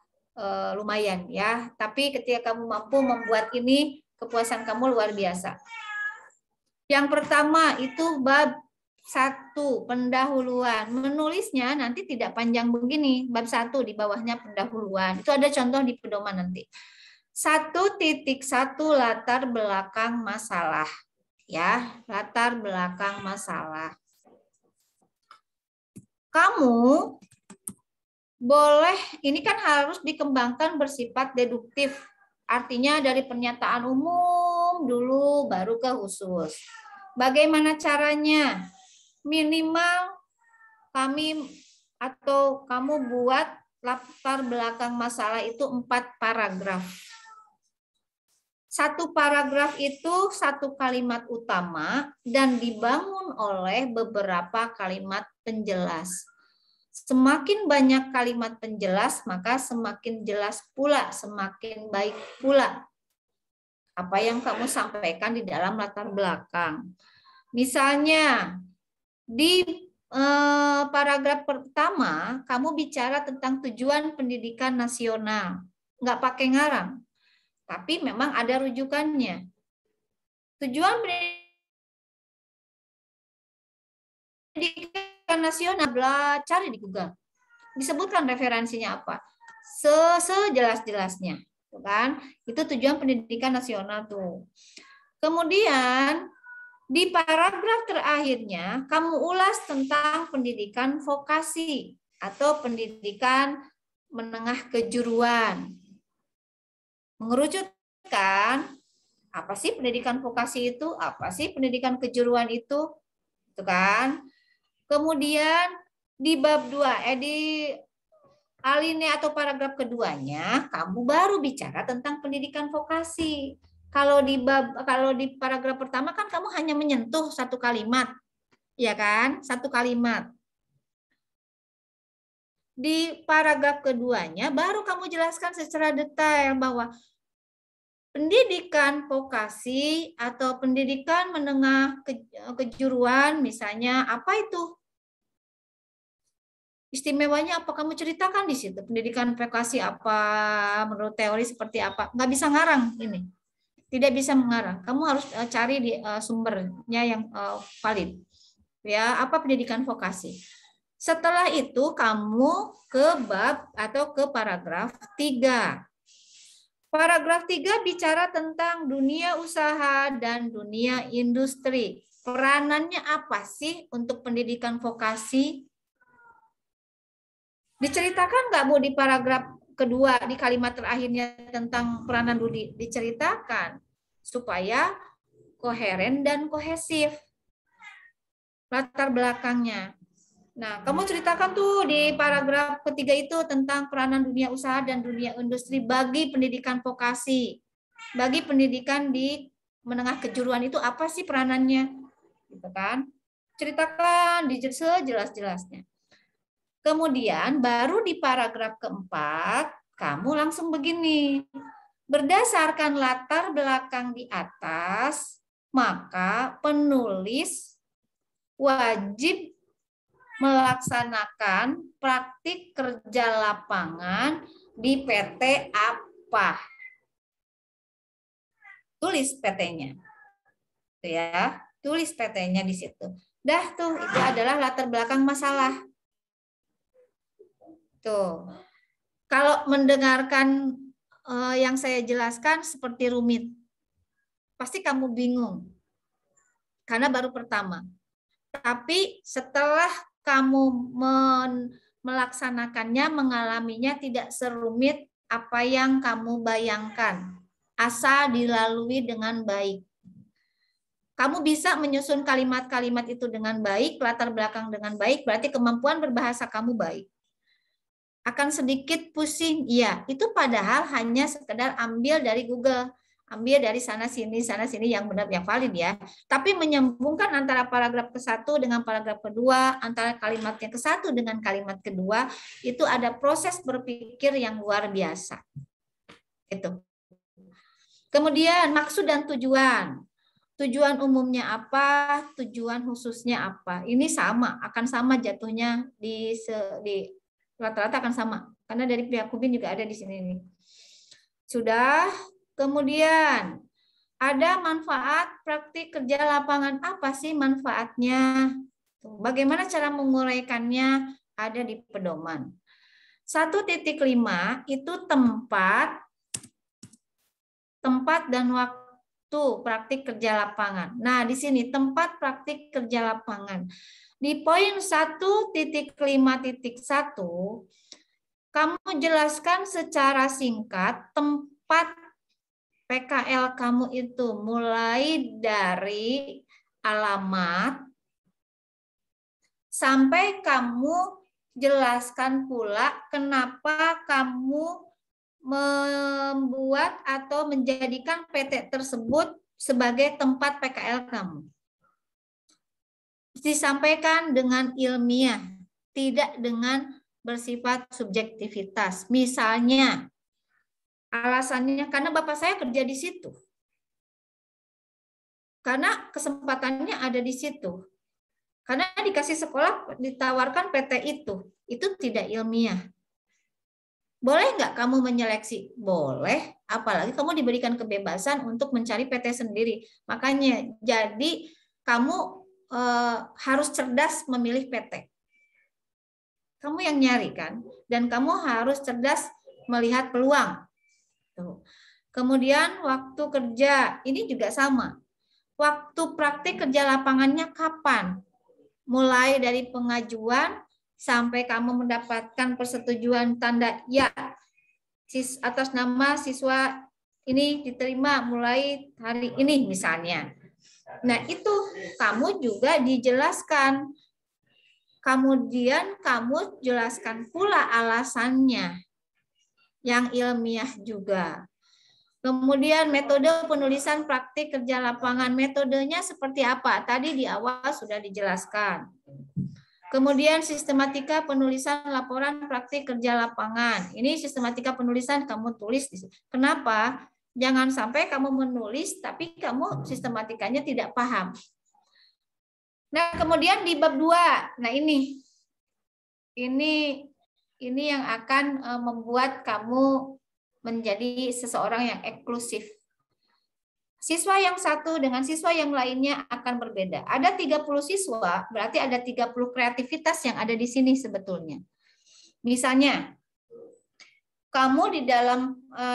lumayan ya. Tapi ketika kamu mampu membuat ini, kepuasan kamu luar biasa. Yang pertama itu bab 1, pendahuluan. Menulisnya nanti tidak panjang begini. Bab 1 di bawahnya pendahuluan. Itu ada contoh di pedoman nanti. 1.1 latar belakang masalah. Ya, latar belakang masalah. Kamu boleh, ini kan harus dikembangkan bersifat deduktif. Artinya dari pernyataan umum dulu baru ke khusus. Bagaimana caranya? Minimal kamu buat latar belakang masalah itu 4 paragraf. Satu paragraf itu satu kalimat utama dan dibangun oleh beberapa kalimat penjelas. Semakin banyak kalimat penjelas, maka semakin jelas pula, semakin baik pula apa yang kamu sampaikan di dalam latar belakang. Misalnya, di paragraf pertama, kamu bicara tentang tujuan pendidikan nasional. Nggak pakai ngarang, tapi memang ada rujukannya. Tujuan pendidikan nasional, cari di Google. Disebutkan referensinya apa. Sejelas-jelasnya. Kan? Itu tujuan pendidikan nasional tuh. Kemudian, di paragraf terakhirnya, kamu ulas tentang pendidikan vokasi atau pendidikan menengah kejuruan. Mengerucutkan, apa sih pendidikan vokasi itu? Apa sih pendidikan kejuruan itu? Itu kan. Kemudian di bab 2, di alinea atau paragraf keduanya, kamu baru bicara tentang pendidikan vokasi. Kalau di paragraf pertama kan kamu hanya menyentuh satu kalimat, ya kan? Satu kalimat. Di paragraf keduanya baru kamu jelaskan secara detail bahwa pendidikan vokasi atau pendidikan menengah kejuruan, misalnya apa itu? Istimewanya apa? Kamu ceritakan di situ. Pendidikan vokasi apa? Menurut teori seperti apa? Nggak bisa ngarang ini. Tidak bisa mengarang. Kamu harus cari di sumbernya yang valid. Ya, apa pendidikan vokasi? Setelah itu kamu ke bab atau ke paragraf 3. Paragraf 3 bicara tentang dunia usaha dan dunia industri. Peranannya apa sih untuk pendidikan vokasi? Diceritakan nggak Bu di paragraf kedua di kalimat terakhirnya tentang peranan Budi? Diceritakan supaya koheren dan kohesif latar belakangnya. Nah, kamu ceritakan tuh di paragraf ketiga itu tentang peranan dunia usaha dan dunia industri bagi pendidikan vokasi. Bagi pendidikan di menengah kejuruan itu apa sih peranannya? Gitu kan? Ceritakan di sejelas-jelasnya. Kemudian baru di paragraf keempat, kamu langsung begini. Berdasarkan latar belakang di atas, maka penulis wajib melaksanakan praktik kerja lapangan di PT apa. Tulis PT-nya. Ya, tulis PT-nya di situ. Dah tuh, itu adalah latar belakang masalah. Tuh, kalau mendengarkan yang saya jelaskan seperti rumit, pasti kamu bingung karena baru pertama. Tapi setelah kamu melaksanakannya, mengalaminya tidak serumit apa yang kamu bayangkan, asal dilalui dengan baik. Kamu bisa menyusun kalimat-kalimat itu dengan baik, latar belakang dengan baik, berarti kemampuan berbahasa kamu baik. Akan sedikit pusing, iya, itu padahal hanya sekedar ambil dari Google, ambil dari sana sini yang benar, yang valid ya. Tapi menyambungkan antara paragraf ke-1 dengan paragraf kedua, antara kalimatnya ke-1 dengan kalimat kedua, itu ada proses berpikir yang luar biasa. Itu. Kemudian maksud dan tujuan. Tujuan umumnya apa, tujuan khususnya apa. Ini sama, akan sama jatuhnya di rata-rata akan sama, karena dari pihak Kubin juga ada di sini nih. Sudah, kemudian ada manfaat praktik kerja lapangan. Apa sih manfaatnya? Bagaimana cara menguraikannya? Ada di pedoman. 1.5 itu tempat dan waktu Tuh, praktik kerja lapangan. Nah, di sini tempat praktik kerja lapangan. Di poin 1.5.1, kamu jelaskan secara singkat tempat PKL kamu itu, mulai dari alamat sampai kamu jelaskan pula kenapa kamu membuat atau menjadikan PT tersebut sebagai tempat PKL kamu. Disampaikan dengan ilmiah, tidak dengan bersifat subjektivitas. Misalnya, alasannya karena bapak saya kerja di situ. Karena kesempatannya ada di situ. Karena dikasih sekolah, ditawarkan PT itu tidak ilmiah. Boleh nggak kamu menyeleksi? Boleh, apalagi kamu diberikan kebebasan untuk mencari PT sendiri. Makanya, jadi kamu harus cerdas memilih PT. Kamu yang nyari kan? Dan kamu harus cerdas melihat peluang. Tuh. Kemudian waktu kerja, ini juga sama. Waktu praktik kerja lapangannya kapan? Mulai dari pengajuan sampai kamu mendapatkan persetujuan tanda ya atas nama siswa ini diterima mulai hari ini misalnya. Nah, itu kamu juga dijelaskan. Kemudian kamu jelaskan pula alasannya yang ilmiah juga. Kemudian metode penulisan praktik kerja lapangan. Metodenya seperti apa? Tadi di awal sudah dijelaskan. Kemudian sistematika penulisan laporan praktik kerja lapangan. Ini sistematika penulisan kamu tulis di sini. Kenapa? Jangan sampai kamu menulis tapi kamu sistematikanya tidak paham. Nah, kemudian di bab 2. Nah, ini yang akan membuat kamu menjadi seseorang yang eksklusif. Siswa yang satu dengan siswa yang lainnya akan berbeda. Ada 30 siswa, berarti ada 30 kreativitas yang ada di sini sebetulnya. Misalnya, kamu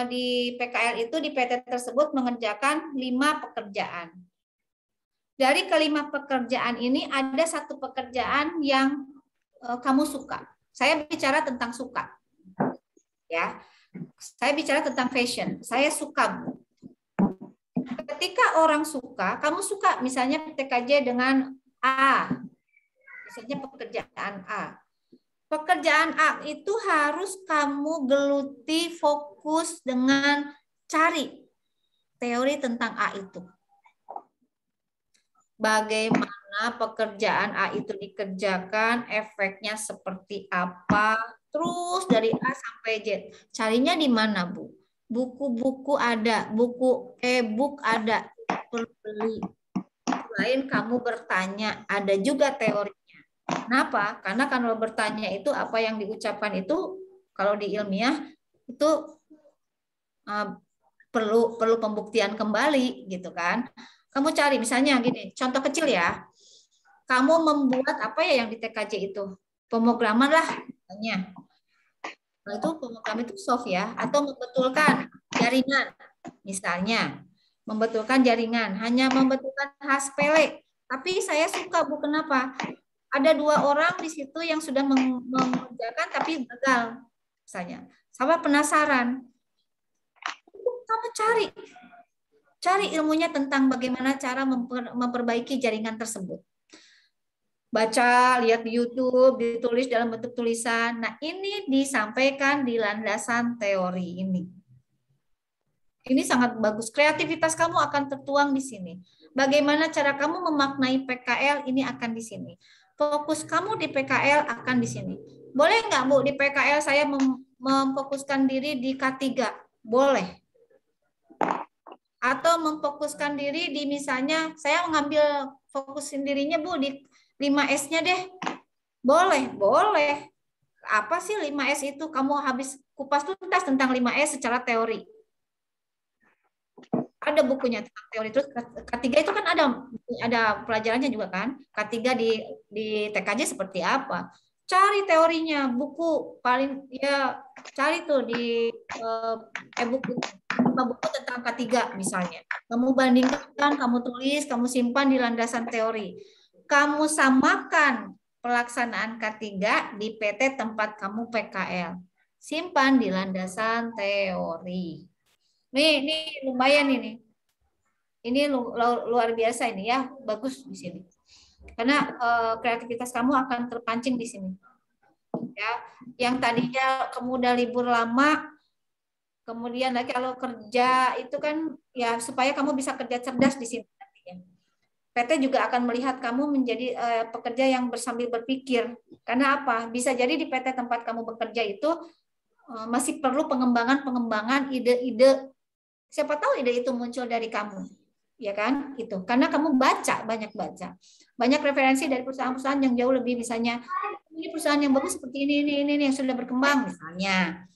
di PKL itu, di PT tersebut mengerjakan 5 pekerjaan. Dari kelima pekerjaan ini ada satu pekerjaan yang kamu suka. Saya bicara tentang suka. Ya. Saya bicara tentang fashion. Saya suka, Bu. Ketika orang suka, kamu suka misalnya TKJ dengan A. Misalnya pekerjaan A. Pekerjaan A itu harus kamu geluti, fokus dengan cari teori tentang A itu. Bagaimana pekerjaan A itu dikerjakan, efeknya seperti apa, terus dari A sampai Z. Carinya di mana, Bu? Buku-buku ada, buku e-book ada, perlu beli. Selain kamu bertanya, ada juga teorinya. Kenapa? Karena kalau bertanya itu apa yang diucapkan itu, kalau di ilmiah itu perlu pembuktian kembali, gitu kan? Kamu cari misalnya gini, contoh kecil ya. Kamu membuat apa ya yang di TKJ itu? Pemrograman lah misalnya. Nah, itu pemrograman itu soft ya, atau membetulkan jaringan misalnya. Membetulkan jaringan, hanya membetulkan hal sepele. Tapi saya suka, Bu, kenapa? Ada 2 orang di situ yang sudah mengerjakan tapi gagal misalnya. Saya penasaran. Kamu cari ilmunya tentang bagaimana cara memperbaiki jaringan tersebut. Baca, lihat di YouTube, ditulis dalam bentuk tulisan. Nah, ini disampaikan di landasan teori ini. Ini sangat bagus. Kreativitas kamu akan tertuang di sini. Bagaimana cara kamu memaknai PKL ini akan di sini. Fokus kamu di PKL akan di sini. Boleh nggak, Bu, di PKL saya memfokuskan diri di K3? Boleh. Atau memfokuskan diri di misalnya saya mengambil fokusin dirinya, Bu, di 5S-nya deh. Boleh. Apa sih 5S itu? Kamu habis kupas tuntas tentang 5S secara teori. Ada bukunya tentang teori. Terus K3 itu kan ada pelajarannya juga kan. K3 di TKJ seperti apa? Cari teorinya, buku paling ya cari tuh di e-book 5 buku tentang K3 misalnya. Kamu bandingkan, kamu tulis, kamu simpan di landasan teori. Kamu samakan pelaksanaan K3 di PT tempat kamu PKL. Simpan di landasan teori. Ini lumayan ini. Ini luar biasa ini ya, bagus di sini. Karena kreativitas kamu akan terpancing di sini. Ya, yang tadinya kamu udah libur lama, kemudian lagi kalau kerja itu kan ya supaya kamu bisa kerja cerdas di sini. PT juga akan melihat kamu menjadi pekerja yang sambil berpikir. Karena apa? Bisa jadi di PT tempat kamu bekerja itu masih perlu pengembangan ide-ide. Siapa tahu ide itu muncul dari kamu, ya kan? Itu karena kamu banyak baca, banyak referensi dari perusahaan-perusahaan yang jauh lebih misalnya ini perusahaan yang bagus seperti ini yang sudah berkembang misalnya.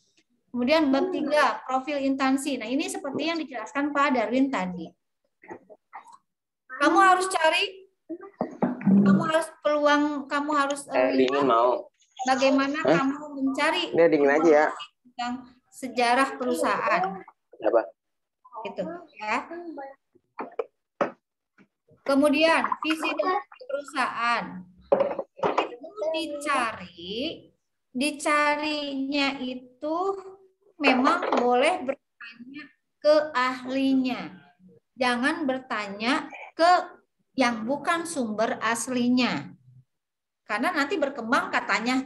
Kemudian bab 3 profil instansi. Nah ini seperti yang dijelaskan Pak Darwin tadi. Kamu harus cari, kamu harus peluang, kamu harus dingin mau. Bagaimana kamu mencari Ini dingin aja ya. Tentang sejarah perusahaan. Apa? Itu ya. Kemudian visi dan perusahaan. Itu dicarinya itu memang boleh bertanya ke ahlinya. Jangan bertanya ke yang bukan sumber aslinya. Karena nanti berkembang katanya.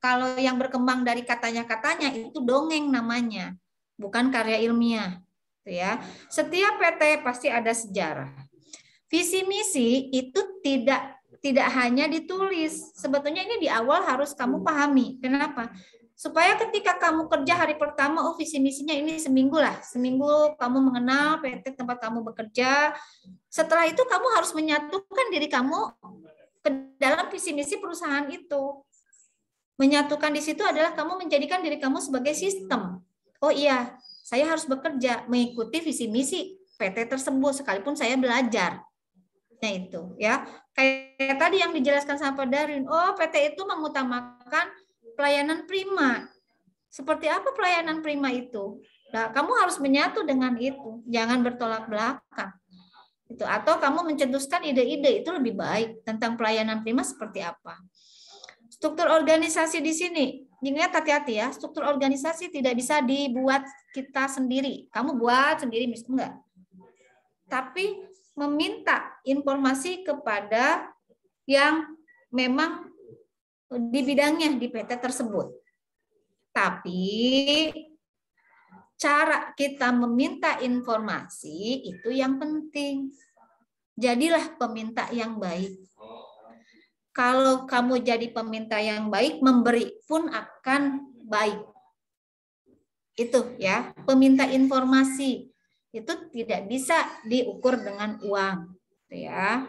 Kalau yang berkembang dari katanya itu dongeng namanya, bukan karya ilmiah. Ya. Setiap PT pasti ada sejarah. Visi misi itu tidak hanya ditulis. Sebetulnya ini di awal harus kamu pahami. Kenapa? Supaya ketika kamu kerja hari pertama, visi misinya ini seminggu kamu mengenal PT tempat kamu bekerja. Setelah itu kamu harus menyatukan diri kamu ke dalam visi misi perusahaan itu. Menyatukan di situ adalah kamu menjadikan diri kamu sebagai sistem. Oh iya, saya harus bekerja mengikuti visi misi PT tersebut sekalipun saya belajar. Nah itu ya. Kayak tadi yang dijelaskan sama Pak Darwin, PT itu mengutamakan pelayanan prima. Seperti apa pelayanan prima itu? Nah, kamu harus menyatu dengan itu, jangan bertolak belakang. Itu atau kamu mencetuskan ide-ide itu lebih baik tentang pelayanan prima seperti apa. Struktur organisasi di sini, ingat hati-hati ya, struktur organisasi tidak bisa dibuat kita sendiri. Kamu buat sendiri enggak. Tapi meminta informasi kepada yang memang di bidangnya di PT tersebut. Tapi cara kita meminta informasi itu yang penting. Jadilah peminta yang baik. Kalau kamu jadi peminta yang baik, memberi pun akan baik. Itu ya, peminta informasi. Itu tidak bisa diukur dengan uang, ya.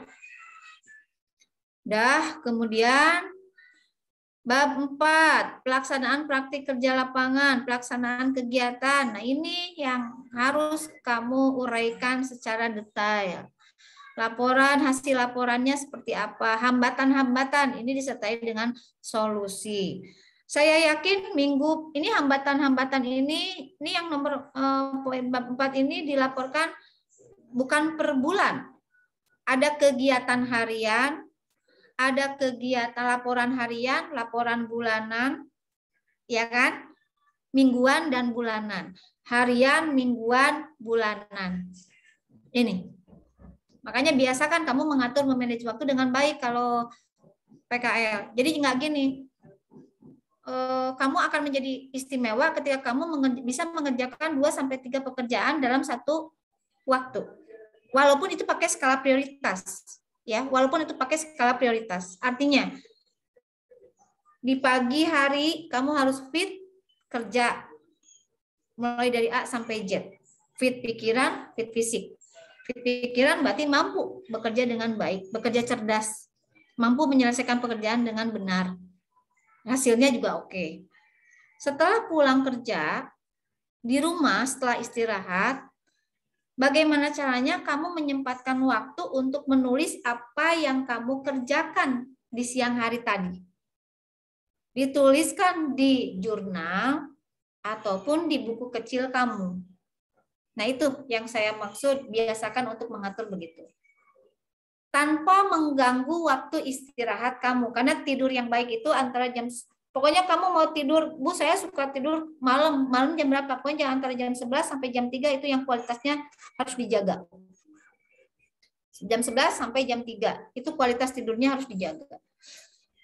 Kemudian bab 4, pelaksanaan praktik kerja lapangan, pelaksanaan kegiatan. Nah, ini yang harus kamu uraikan secara detail. Laporan, hasil laporannya seperti apa, hambatan-hambatan ini disertai dengan solusi. Saya yakin minggu ini hambatan-hambatan ini yang nomor poin 4 ini dilaporkan bukan per bulan. Ada kegiatan harian, ada kegiatan laporan harian, laporan bulanan, ya kan? Mingguan dan bulanan. Harian, mingguan, bulanan. Ini. Makanya biasakan kamu mengatur memanage waktu dengan baik kalau PKL. Jadi nggak gini. Kamu akan menjadi istimewa ketika kamu bisa mengerjakan 2-3 pekerjaan dalam satu waktu. Walaupun itu pakai skala prioritas. Ya, walaupun itu pakai skala prioritas. Artinya, di pagi hari kamu harus fit kerja. Mulai dari A sampai Z. Fit pikiran, fit fisik. Fit pikiran berarti mampu bekerja dengan baik, bekerja cerdas. Mampu menyelesaikan pekerjaan dengan benar. Hasilnya juga oke. Setelah pulang kerja, di rumah setelah istirahat, bagaimana caranya kamu menyempatkan waktu untuk menulis apa yang kamu kerjakan di siang hari tadi. Dituliskan di jurnal ataupun di buku kecil kamu. Nah, itu yang saya maksud, biasakan untuk mengatur begitu. Tanpa mengganggu waktu istirahat kamu. Karena tidur yang baik itu antara jam, pokoknya kamu mau tidur, Bu, saya suka tidur malam jam berapa? Pokoknya antara jam 11 sampai jam 3 itu yang kualitasnya harus dijaga. Jam 11 sampai jam 3, itu kualitas tidurnya harus dijaga.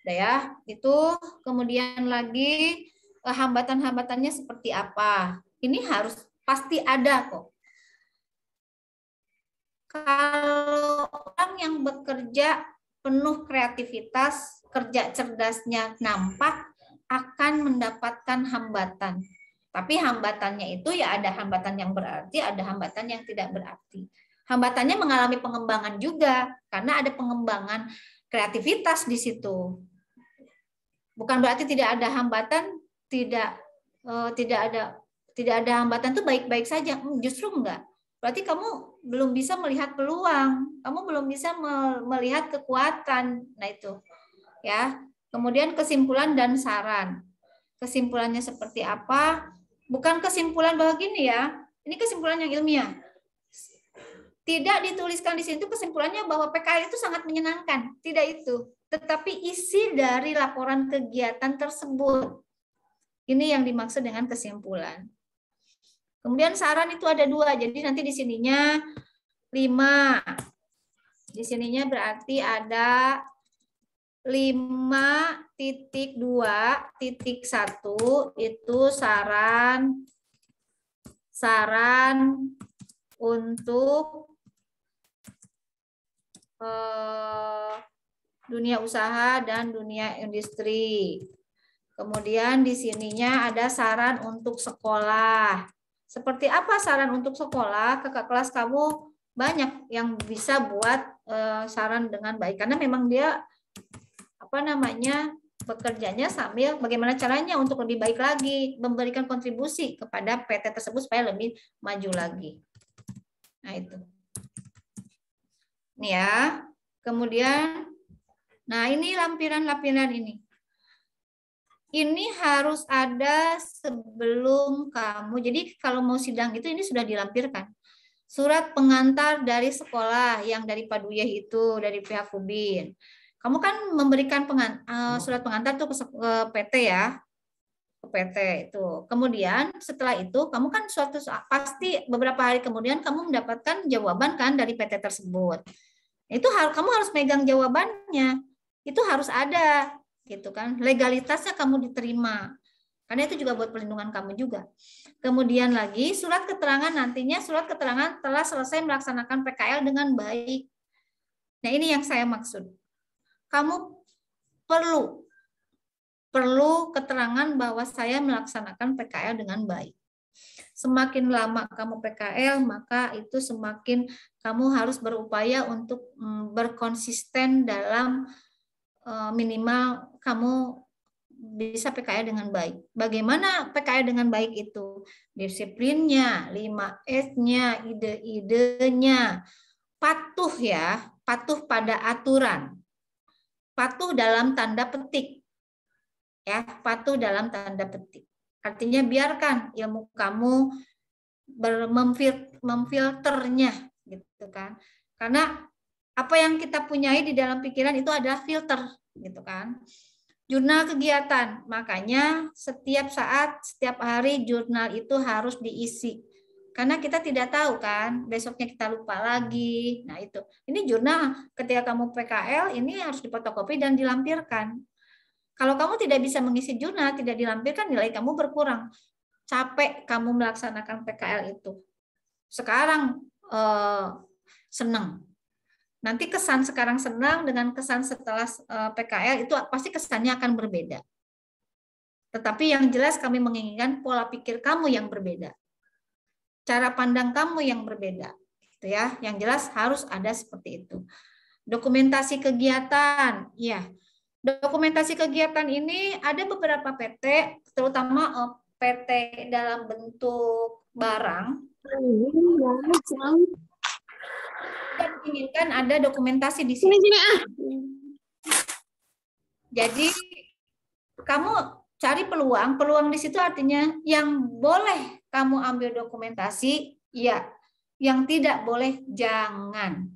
Udah ya, itu kemudian lagi hambatan-hambatannya seperti apa? Ini harus pasti ada kok. Kalau orang yang bekerja penuh kreativitas, kerja cerdasnya nampak, akan mendapatkan hambatan. Tapi hambatannya itu ya ada hambatan yang berarti, ada hambatan yang tidak berarti. Hambatannya mengalami pengembangan juga, karena ada pengembangan kreativitas di situ. Bukan berarti tidak ada hambatan, tidak ada hambatan itu baik-baik saja. Justru enggak. Berarti kamu belum bisa melihat peluang, kamu belum bisa melihat kekuatan. Nah itu, ya. Kemudian kesimpulan dan saran. Kesimpulannya seperti apa? Bukan kesimpulan bahwa gini ya. Ini kesimpulan yang ilmiah. Tidak dituliskan di situ kesimpulannya bahwa PKL itu sangat menyenangkan. Tidak itu. Tetapi isi dari laporan kegiatan tersebut. Ini yang dimaksud dengan kesimpulan. Kemudian saran itu ada 2. Jadi nanti di sininya 5. Di sininya berarti ada 5.2.1 itu saran untuk dunia usaha dan dunia industri. Kemudian di sininya ada saran untuk sekolah. Seperti apa saran untuk sekolah? Kakak kelas kamu banyak yang bisa buat saran dengan baik. Karena memang dia bekerjanya sambil bagaimana caranya untuk lebih baik lagi, memberikan kontribusi kepada PT tersebut supaya lebih maju lagi. Nah itu. Ini ya. Kemudian, nah ini lampiran-lampiran ini. Ini harus ada sebelum kamu. Jadi kalau mau sidang itu ini sudah dilampirkan. Surat pengantar dari sekolah yang dari Paduyeh itu, dari pihak Kubin. Kamu kan memberikan surat pengantar tuh ke PT ya. Ke PT itu. Kemudian setelah itu kamu kan pasti beberapa hari kemudian kamu mendapatkan jawaban kan dari PT tersebut. Itu kamu harus megang jawabannya. Itu harus ada. Gitu kan, legalitasnya kamu diterima, karena itu juga buat perlindungan kamu juga. Kemudian lagi surat keterangan, nantinya surat keterangan telah selesai melaksanakan PKL dengan baik. Nah ini yang saya maksud, kamu perlu keterangan bahwa saya melaksanakan PKL dengan baik. Semakin lama kamu PKL, maka itu semakin kamu harus berupaya untuk berkonsisten dalam minimal kamu bisa PKL dengan baik. Bagaimana PKL dengan baik itu? Disiplinnya, 5S-nya, ide-idenya, patuh ya, patuh pada aturan. Patuh dalam tanda petik. Ya, patuh dalam tanda petik. Artinya biarkan ilmu kamu memfilternya gitu kan. Karena apa yang kita punyai di dalam pikiran itu adalah filter, gitu kan. Jurnal kegiatan, makanya setiap saat, setiap hari jurnal itu harus diisi. Karena kita tidak tahu kan, besoknya kita lupa lagi. Nah itu, ini jurnal ketika kamu PKL ini harus difotokopi dan dilampirkan. Kalau kamu tidak bisa mengisi jurnal, tidak dilampirkan, nilai kamu berkurang. Capek kamu melaksanakan PKL itu. Sekarang senang. Nanti kesan sekarang senang dengan kesan setelah PKL itu pasti kesannya akan berbeda. Tetapi yang jelas kami menginginkan pola pikir kamu yang berbeda. Cara pandang kamu yang berbeda. Gitu ya. Yang jelas harus ada seperti itu. Dokumentasi kegiatan. Ya. Dokumentasi kegiatan ini ada beberapa PT, terutama PT dalam bentuk barang. Dan inginkan ada dokumentasi di sini. Jadi kamu cari peluang. Peluang di situ artinya yang boleh kamu ambil dokumentasi, ya. Yang tidak boleh, jangan.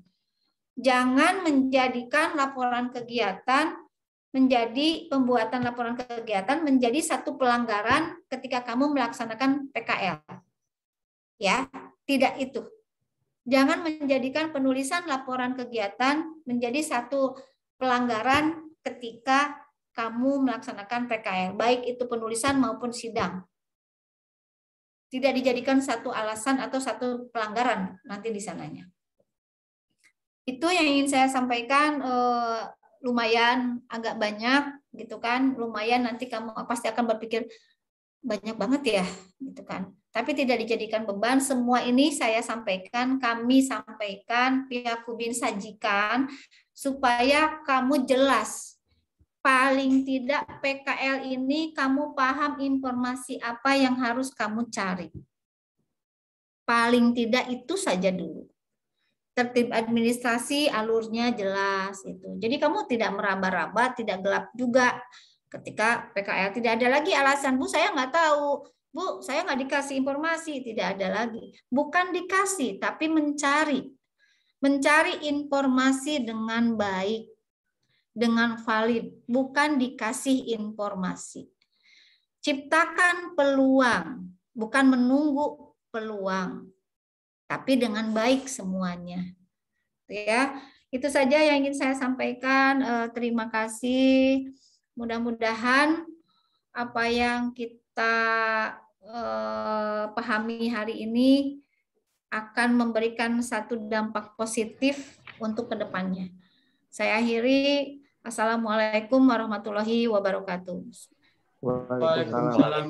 Jangan menjadikan laporan kegiatan pembuatan laporan kegiatan menjadi satu pelanggaran ketika kamu melaksanakan PKL. Ya, tidak itu. Jangan menjadikan penulisan laporan kegiatan menjadi satu pelanggaran ketika kamu melaksanakan PKL, baik itu penulisan maupun sidang. Tidak dijadikan satu alasan atau satu pelanggaran nanti di sananya. Itu yang ingin saya sampaikan, lumayan agak banyak gitu kan, lumayan nanti kamu pasti akan berpikir banyak banget ya gitu kan. Tapi tidak dijadikan beban, semua ini saya sampaikan, kami sampaikan, pihak Kubin sajikan supaya kamu jelas. Paling tidak PKL ini kamu paham informasi apa yang harus kamu cari. Paling tidak itu saja dulu. Tertib administrasi, alurnya jelas itu. Jadi kamu tidak meraba-raba, tidak gelap juga. Ketika PKL tidak ada lagi alasan, Bu saya nggak tahu, Bu saya nggak dikasih informasi, tidak ada lagi. Bukan dikasih, tapi mencari. Mencari informasi dengan baik, dengan valid, bukan dikasih informasi. Ciptakan peluang, bukan menunggu peluang. Tapi dengan baik semuanya. Ya, itu saja yang ingin saya sampaikan. Terima kasih. Mudah-mudahan apa yang kita pahami hari ini akan memberikan satu dampak positif untuk kedepannya. Saya akhiri. Assalamualaikum warahmatullahi wabarakatuh. Waalaikumsalam.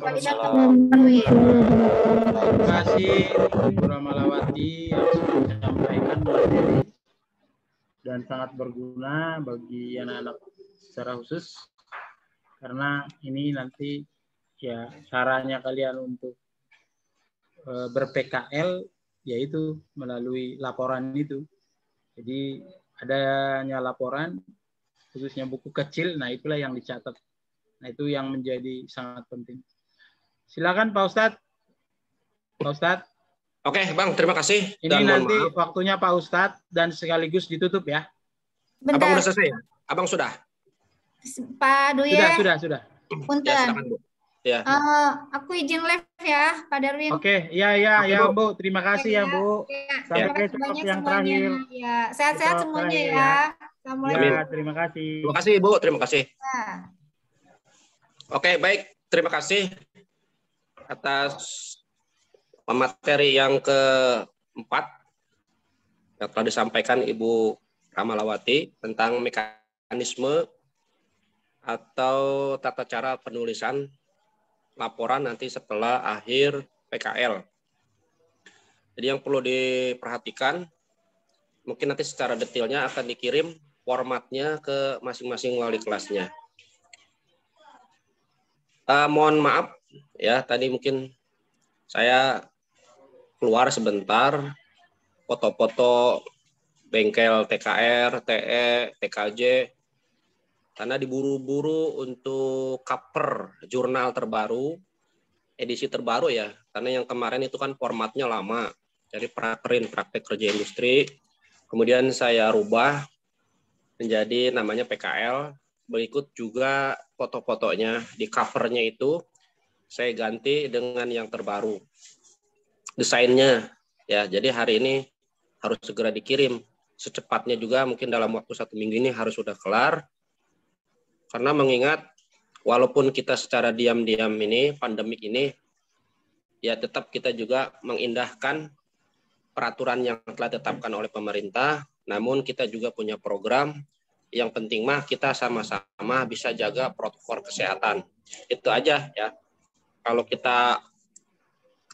Terima kasih Bu Ramalawati yang sudah menyampaikan materi dan sangat berguna bagi anak-anak secara khusus, karena ini nanti ya caranya kalian untuk ber-PKL yaitu melalui laporan itu. Jadi adanya laporan khususnya buku kecil, nah itulah yang dicatat. Nah, itu yang menjadi sangat penting. Silakan Pak Ustadz. Pak Ustadz. Oke, Bang, terima kasih. Ini dan nanti waktunya Pak Ustadz dan sekaligus ditutup ya. Bentar. Abang udah selesai ya? Abang sudah? Pak Duye. Sudah. Punten. Ya, aku izin live ya, Pak Darwin. Oke, ya Bu. Terima kasih ya Bu. Sampai besok yang terakhir. Ya, sehat-sehat semuanya ya. Assalamualaikum. Ya, terima kasih. Terima kasih Bu, terima kasih. Ya. Oke, baik. Terima kasih atas materi yang keempat yang telah disampaikan Ibu Ramalawati tentang mekanisme atau tata cara penulisan laporan nanti setelah akhir PKL. Jadi yang perlu diperhatikan, mungkin nanti secara detailnya akan dikirim formatnya ke masing-masing wali kelasnya. Mohon maaf ya, tadi mungkin saya keluar sebentar, foto-foto bengkel TKR, TE, TKJ, karena diburu-buru untuk cover jurnal terbaru, edisi terbaru ya, karena yang kemarin itu kan formatnya lama, jadi praktek kerja industri, kemudian saya rubah menjadi namanya PKL, berikut juga foto-fotonya di covernya itu saya ganti dengan yang terbaru desainnya ya. Jadi hari ini harus segera dikirim secepatnya juga, mungkin dalam waktu 1 minggu ini harus sudah kelar, karena mengingat walaupun kita secara diam-diam ini pandemik ini ya tetap kita juga mengindahkan peraturan yang telah ditetapkan oleh pemerintah, namun kita juga punya program. Yang penting mah kita sama-sama bisa jaga protokol kesehatan. Itu aja ya. Kalau kita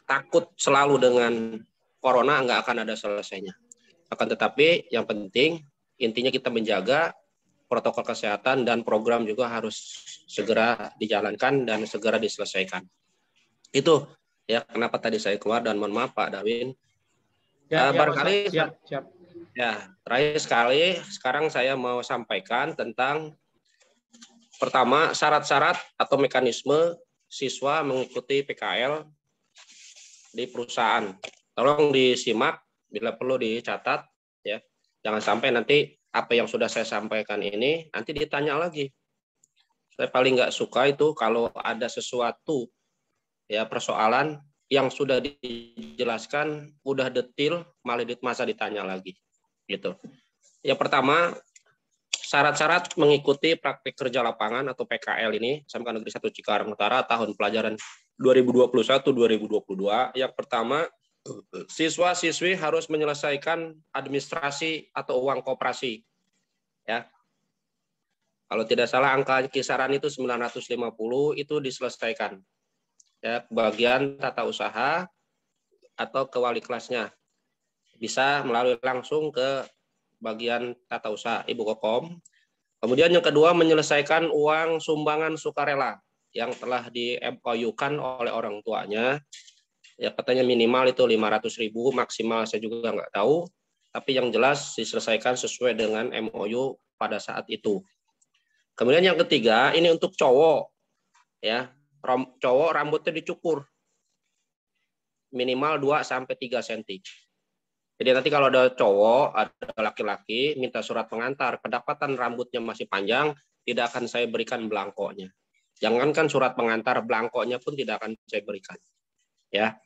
takut selalu dengan corona, nggak akan ada selesainya. Akan tetapi yang penting intinya kita menjaga protokol kesehatan dan program juga harus segera dijalankan dan segera diselesaikan. Itu ya kenapa tadi saya keluar, dan mohon maaf Pak Darwin. Barangkali siap. Ya, terakhir sekali, sekarang saya mau sampaikan tentang Pertama, syarat-syarat atau mekanisme siswa mengikuti PKL di perusahaan. Tolong disimak, bila perlu dicatat, ya. Jangan sampai nanti apa yang sudah saya sampaikan ini nanti ditanya lagi. Saya paling nggak suka itu kalau ada sesuatu ya persoalan yang sudah dijelaskan, udah detail, malah masa ditanya lagi, gitu. Yang pertama, syarat-syarat mengikuti praktik kerja lapangan atau PKL ini SMK Negeri 1 Cikarang Utara tahun pelajaran 2021-2022. Yang pertama, siswa-siswi harus menyelesaikan administrasi atau uang koperasi. Ya. Kalau tidak salah angka kisaran itu 950 itu diselesaikan. Ya, bagian tata usaha atau ke wali kelasnya. Bisa melalui langsung ke bagian tata usaha Ibu Kokom. Kemudian yang kedua, menyelesaikan uang sumbangan sukarela yang telah di-MOU-kan oleh orang tuanya. Ya, katanya minimal itu 500.000, maksimal saya juga nggak tahu. Tapi yang jelas diselesaikan sesuai dengan MOU pada saat itu. Kemudian yang ketiga, ini untuk cowok. Ya, cowok rambutnya dicukur. Minimal 2-3 cm. Jadi nanti kalau ada cowok, ada laki-laki, minta surat pengantar, kedapatan rambutnya masih panjang, tidak akan saya berikan belangkonya. Jangankan surat pengantar, belangkonya pun tidak akan saya berikan. Ya,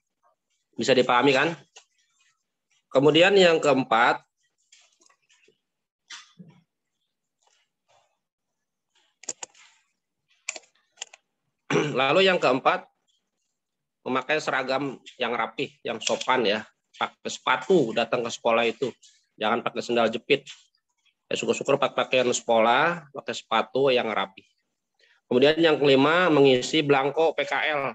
bisa dipahami kan? Kemudian yang keempat, memakai seragam yang rapih, yang sopan ya. Pakai sepatu datang ke sekolah itu. Jangan pakai sendal jepit. Ya, syukur-syukur pakai pakaian sekolah, pakai sepatu yang rapi. Kemudian yang kelima, mengisi belangko PKL.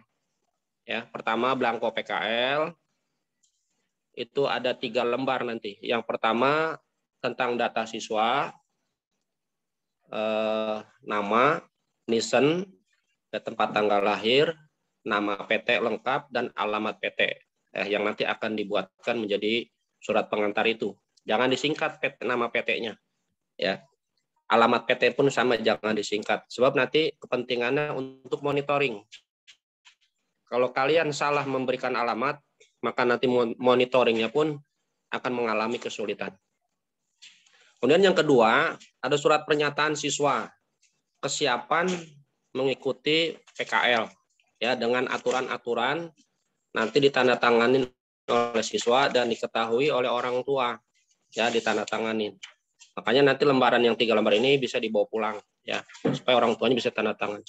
Ya, pertama belangko PKL itu ada 3 lembar nanti. Yang pertama tentang data siswa, nama, nisen, tempat tanggal lahir, nama PT lengkap, dan alamat PT. Yang nanti akan dibuatkan menjadi surat pengantar itu. Jangan disingkat nama PT-nya. Ya. Alamat PT pun sama, jangan disingkat. Sebab nanti kepentingannya untuk monitoring. Kalau kalian salah memberikan alamat, maka nanti monitoringnya pun akan mengalami kesulitan. Kemudian yang kedua, ada surat pernyataan siswa. Kesiapan mengikuti PKL. Ya, dengan aturan-aturan nanti ditandatangani oleh siswa dan diketahui oleh orang tua, ya, ditandatanganin. Makanya nanti lembaran yang 3 lembar ini bisa dibawa pulang, ya, supaya orang tuanya bisa tanda tangan.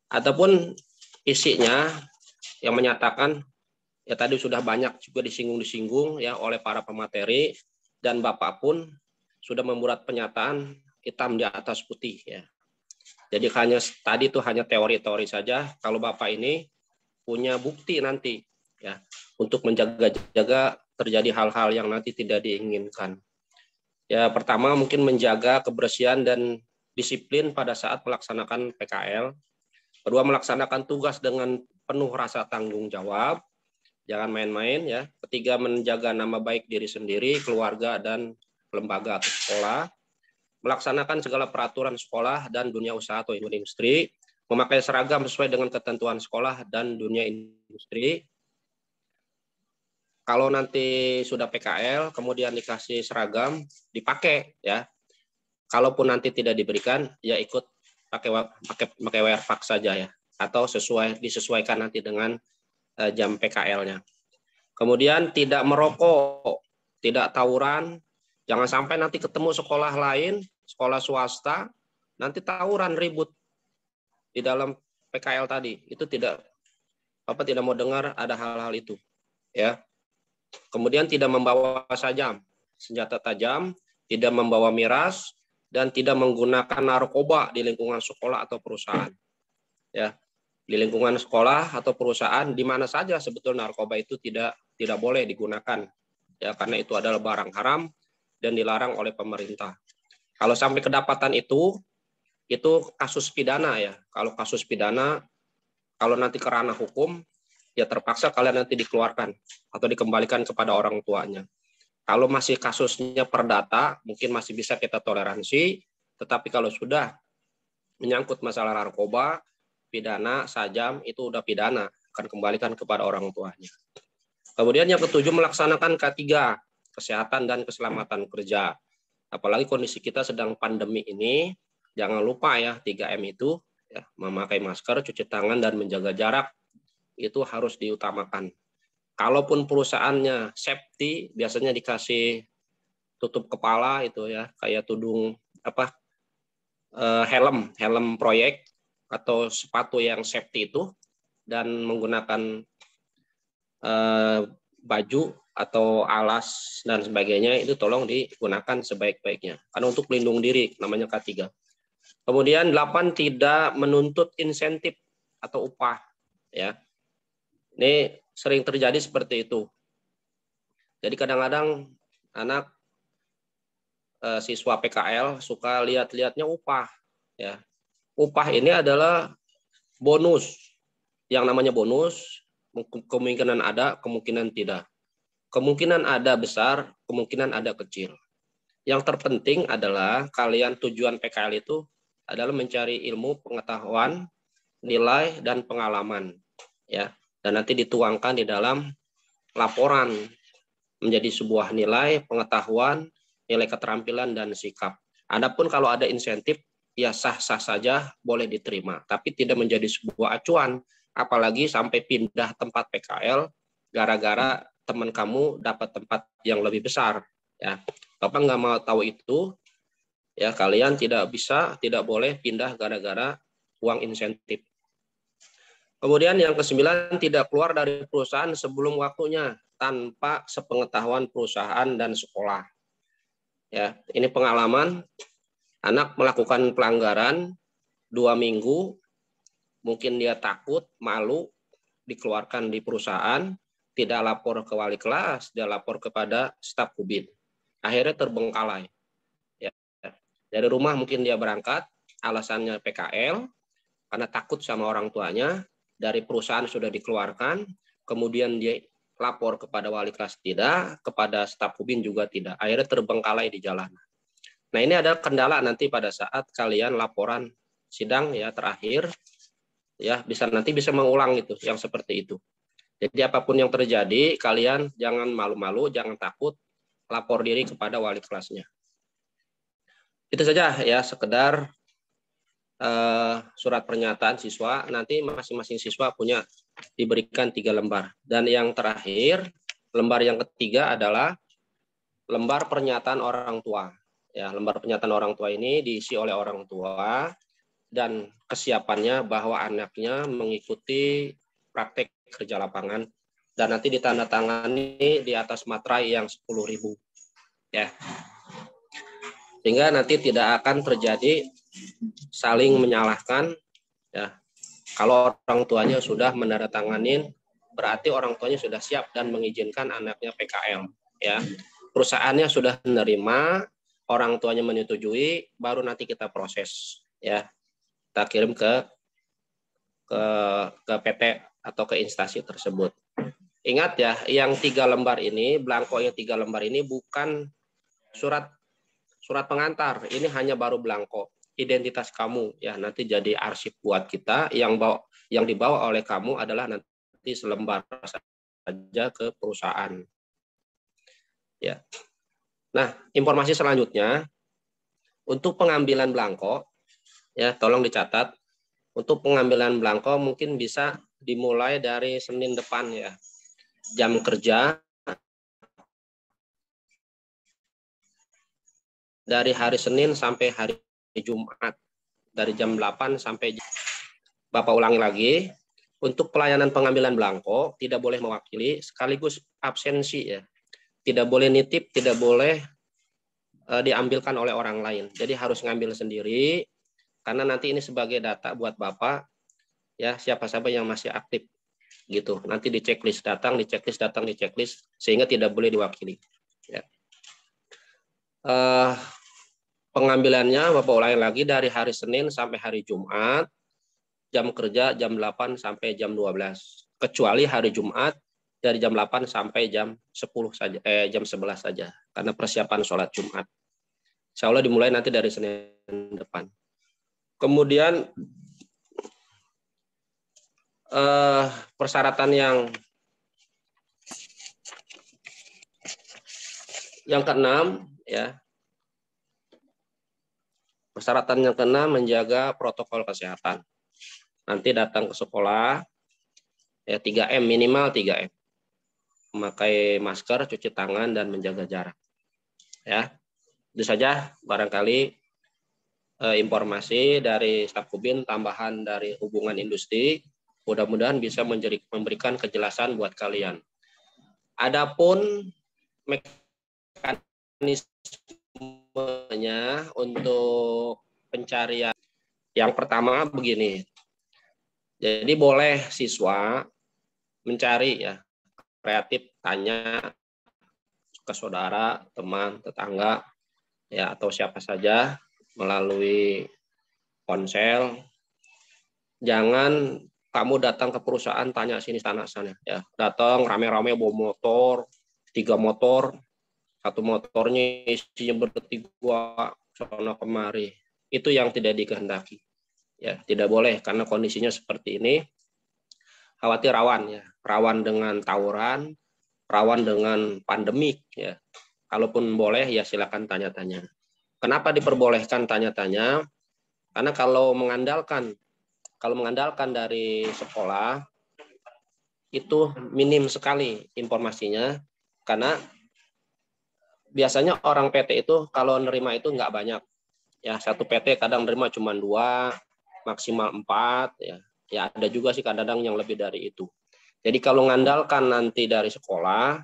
Ataupun isinya yang menyatakan, ya tadi sudah banyak juga disinggung ya oleh para pemateri, dan Bapak pun sudah membuat pernyataan hitam di atas putih, ya. Jadi tadi itu hanya teori-teori saja. Kalau Bapak ini punya bukti nanti, ya, untuk menjaga-jaga terjadi hal-hal yang nanti tidak diinginkan. Ya, pertama mungkin menjaga kebersihan dan disiplin pada saat melaksanakan PKL. Kedua, melaksanakan tugas dengan penuh rasa tanggung jawab. Jangan main-main, ya. Ketiga, menjaga nama baik diri sendiri, keluarga, dan lembaga atau sekolah. Melaksanakan segala peraturan sekolah dan dunia usaha atau industri. Memakai seragam sesuai dengan ketentuan sekolah dan dunia industri. Kalau nanti sudah PKL, kemudian dikasih seragam, dipakai, ya. Kalaupun nanti tidak diberikan, ya ikut pakai wearpack saja, ya. Atau disesuaikan nanti dengan jam PKL-nya. Kemudian tidak merokok, tidak tawuran. Jangan sampai nanti ketemu sekolah lain, sekolah swasta, nanti tawuran, ribut di dalam PKL tadi. Itu tidak mau dengar ada hal-hal itu, ya. Kemudian tidak membawa senjata tajam, tidak membawa miras, dan tidak menggunakan narkoba di lingkungan sekolah atau perusahaan. Ya, di lingkungan sekolah atau perusahaan di mana saja sebetulnya narkoba itu tidak boleh digunakan. Ya, karena itu adalah barang haram dan dilarang oleh pemerintah. Kalau sampai kedapatan itu kasus pidana, ya. Kalau kasus pidana, kalau nanti ke ranah hukum, ya terpaksa kalian nanti dikeluarkan atau dikembalikan kepada orang tuanya. Kalau masih kasusnya perdata, mungkin masih bisa kita toleransi, tetapi kalau sudah menyangkut masalah narkoba, pidana, sajam, itu udah pidana, akan kembalikan kepada orang tuanya. Kemudian yang ketujuh, melaksanakan K3, kesehatan dan keselamatan kerja. Apalagi kondisi kita sedang pandemi ini, jangan lupa ya 3M itu, ya, memakai masker, cuci tangan, dan menjaga jarak, itu harus diutamakan. Kalaupun perusahaannya safety, biasanya dikasih tutup kepala itu ya, kayak tudung helm proyek atau sepatu yang safety itu, dan menggunakan baju atau alas dan sebagainya, itu tolong digunakan sebaik-baiknya. Karena untuk pelindung diri, namanya K3. Kemudian 8, tidak menuntut insentif atau upah. Ya, ini sering terjadi seperti itu. Jadi kadang-kadang anak siswa PKL suka lihat-lihatnya upah. Ya, upah ini adalah bonus. Yang namanya bonus, kemungkinan ada, kemungkinan tidak. Kemungkinan ada besar, kemungkinan ada kecil. Yang terpenting adalah kalian tujuan PKL itu adalah mencari ilmu, pengetahuan, nilai, dan pengalaman. Ya, dan nanti dituangkan di dalam laporan menjadi sebuah nilai, pengetahuan, nilai keterampilan, dan sikap. Adapun kalau ada insentif, ya sah-sah saja, boleh diterima. Tapi tidak menjadi sebuah acuan, apalagi sampai pindah tempat PKL gara-gara teman kamu dapat tempat yang lebih besar. Ya, Bapak nggak mau tahu itu. Ya, kalian tidak boleh pindah gara-gara uang insentif. Kemudian yang ke-9, tidak keluar dari perusahaan sebelum waktunya tanpa sepengetahuan perusahaan dan sekolah. Ya, ini pengalaman anak melakukan pelanggaran 2 minggu, mungkin dia takut, malu, dikeluarkan di perusahaan, tidak lapor ke wali kelas, dia lapor kepada staf Kubin. Akhirnya terbengkalai. Ya. Dari rumah mungkin dia berangkat, alasannya PKL, karena takut sama orang tuanya, dari perusahaan sudah dikeluarkan, kemudian dia lapor kepada wali kelas tidak, kepada staf Kubin juga tidak. Akhirnya terbengkalai di jalan. Nah, ini adalah kendala nanti pada saat kalian laporan sidang ya terakhir, ya nanti bisa mengulang itu yang seperti itu. Jadi apapun yang terjadi, kalian jangan malu-malu, jangan takut, lapor diri kepada wali kelasnya. Itu saja ya, sekedar surat pernyataan siswa. Nanti masing-masing siswa diberikan 3 lembar. Dan yang terakhir, lembar yang ketiga adalah lembar pernyataan orang tua. Ya, lembar pernyataan orang tua ini diisi oleh orang tua dan kesiapannya bahwa anaknya mengikuti praktek kerja lapangan, dan nanti ditandatangani di atas materai yang 10.000. Ya. Sehingga nanti tidak akan terjadi saling menyalahkan. Ya. Kalau orang tuanya sudah menandatangani, berarti orang tuanya sudah siap dan mengizinkan anaknya PKL. Ya. Perusahaannya sudah menerima, orang tuanya menyetujui, baru nanti kita proses. Ya. Kita kirim ke PT atau ke instansi tersebut. Ingat ya, yang 3 lembar ini, belangko yang 3 lembar ini bukan surat pengantar. Ini hanya baru belangko identitas kamu ya, nanti jadi arsip buat kita. Yang dibawa oleh kamu adalah nanti selembar saja ke perusahaan. Ya. Nah, informasi selanjutnya untuk pengambilan belangko ya, tolong dicatat. Untuk pengambilan belangko mungkin bisa dimulai dari Senin depan ya. Jam kerja dari hari Senin sampai hari Jumat. Dari jam 8 sampai Bapak ulangi lagi. Untuk pelayanan pengambilan belangko tidak boleh mewakili sekaligus absensi ya. Tidak boleh nitip, tidak boleh diambilkan oleh orang lain. Jadi harus ngambil sendiri. Karena nanti ini sebagai data buat Bapak, ya siapa-siapa yang masih aktif, gitu. Nanti di checklist datang, sehingga tidak boleh diwakili. Ya. Pengambilannya Bapak ulangi lagi dari hari Senin sampai hari Jumat, jam kerja jam 8 sampai jam 12. Kecuali hari Jumat dari jam 8 sampai jam 10 saja, jam 11 saja, karena persiapan sholat Jumat. Insya Allah dimulai nanti dari Senin depan. Kemudian persyaratan yang keenam, ya. Persyaratan yang keenam, menjaga protokol kesehatan. Nanti datang ke sekolah, ya 3M, minimal 3M. Memakai masker, cuci tangan, dan menjaga jarak. Ya, itu saja barangkali informasi dari Staf Kubin, tambahan dari hubungan industri. Mudah-mudahan bisa memberikan kejelasan buat kalian. Adapun mekanismenya untuk pencarian, yang pertama begini. Jadi boleh siswa mencari, ya, kreatif, tanya ke saudara, teman, tetangga, ya, atau siapa saja melalui ponsel. Jangan kamu datang ke perusahaan tanya sini sana sana, ya. Datang rame-rame bawa motor, 3 motor, 1 motornya isinya bertiga sono kemari. Itu yang tidak dikehendaki. Ya, tidak boleh karena kondisinya seperti ini. Khawatir rawan, ya. Rawan dengan tawuran, rawan dengan pandemik, ya. Kalaupun boleh, ya silakan tanya-tanya. Kenapa diperbolehkan tanya-tanya? Karena kalau mengandalkan dari sekolah itu minim sekali informasinya, karena biasanya orang PT itu kalau nerima itu nggak banyak, ya. Satu PT kadang nerima cuma 2, maksimal 4, ya. Ya ada juga sih kadang-kadang yang lebih dari itu. Jadi kalau mengandalkan nanti dari sekolah,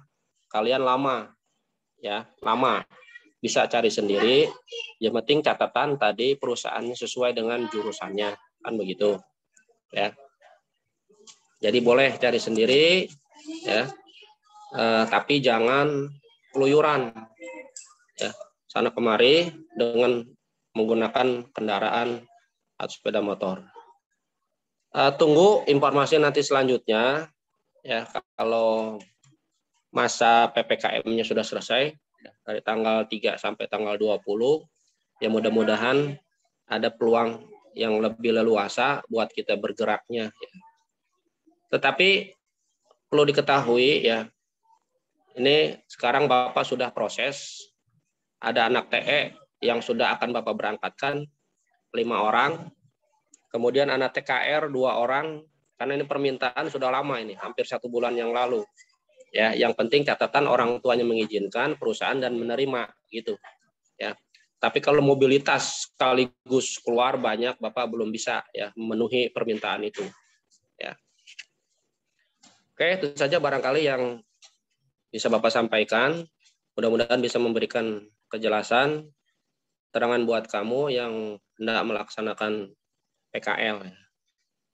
kalian lama, ya, lama. Bisa cari sendiri. Yang penting catatan tadi perusahaannya sesuai dengan jurusannya, kan begitu, ya. Jadi boleh cari sendiri, ya. Tapi jangan keluyuran, ya, sana kemari dengan menggunakan kendaraan atau sepeda motor. Tunggu informasi nanti selanjutnya, ya, kalau masa PPKM-nya sudah selesai dari tanggal 3 sampai tanggal 20, ya mudah-mudahan ada peluang yang lebih leluasa buat kita bergeraknya, ya. Tetapi perlu diketahui, ya, ini sekarang Bapak sudah proses, ada anak TE yang sudah akan Bapak berangkatkan 5 orang, kemudian anak TKR 2 orang, karena ini permintaan sudah lama, ini hampir 1 bulan yang lalu, ya. Yang penting catatan orang tuanya mengizinkan, perusahaan dan menerima, gitu, ya. Tapi kalau mobilitas sekaligus keluar banyak, Bapak belum bisa, ya, memenuhi permintaan itu, ya. Oke, itu saja barangkali yang bisa Bapak sampaikan. Mudah-mudahan bisa memberikan kejelasan, terangan buat kamu yang hendak melaksanakan PKL.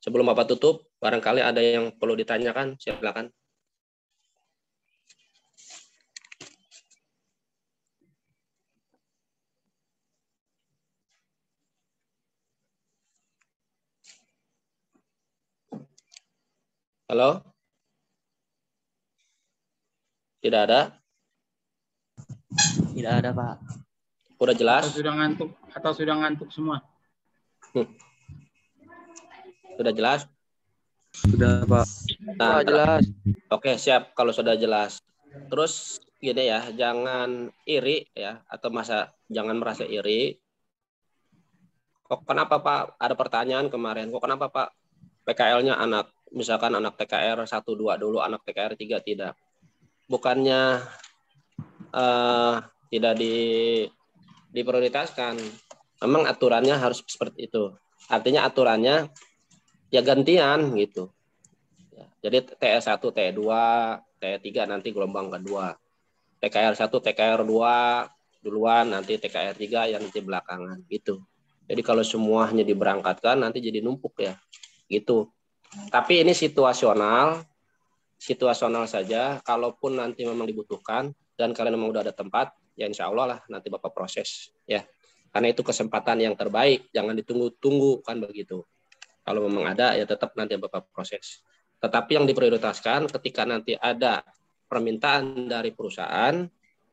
Sebelum Bapak tutup, barangkali ada yang perlu ditanyakan, silakan. Halo? Tidak ada? Tidak ada, Pak. Udah jelas? Atau sudah ngantuk semua? Sudah jelas? Sudah, Pak. Nah, jelas. Oke, siap kalau sudah jelas. Terus gini, ya, jangan iri, ya, atau jangan merasa iri. Kok kenapa Pak? Ada pertanyaan kemarin. Kok kenapa Pak PKL-nya misalkan anak TKR 1-2 dulu, anak TKR 3 tidak? Bukannya tidak diprioritaskan. Memang aturannya harus seperti itu. Artinya aturannya ya gantian, gitu. Jadi TE1, TE2, TE3 nanti gelombang kedua. TKR1, TKR2 duluan, nanti TKR3 yang nanti belakangan, gitu. Jadi kalau semuanya diberangkatkan nanti jadi numpuk, ya, gitu. Tapi ini situasional saja. Kalaupun nanti memang dibutuhkan dan kalian memang udah ada tempat, ya insya Allah lah nanti Bapak proses, ya. Karena itu kesempatan yang terbaik, jangan ditunggu-tunggu, kan begitu. Kalau memang ada, ya tetap nanti Bapak proses. Tetapi yang diprioritaskan ketika nanti ada permintaan dari perusahaan,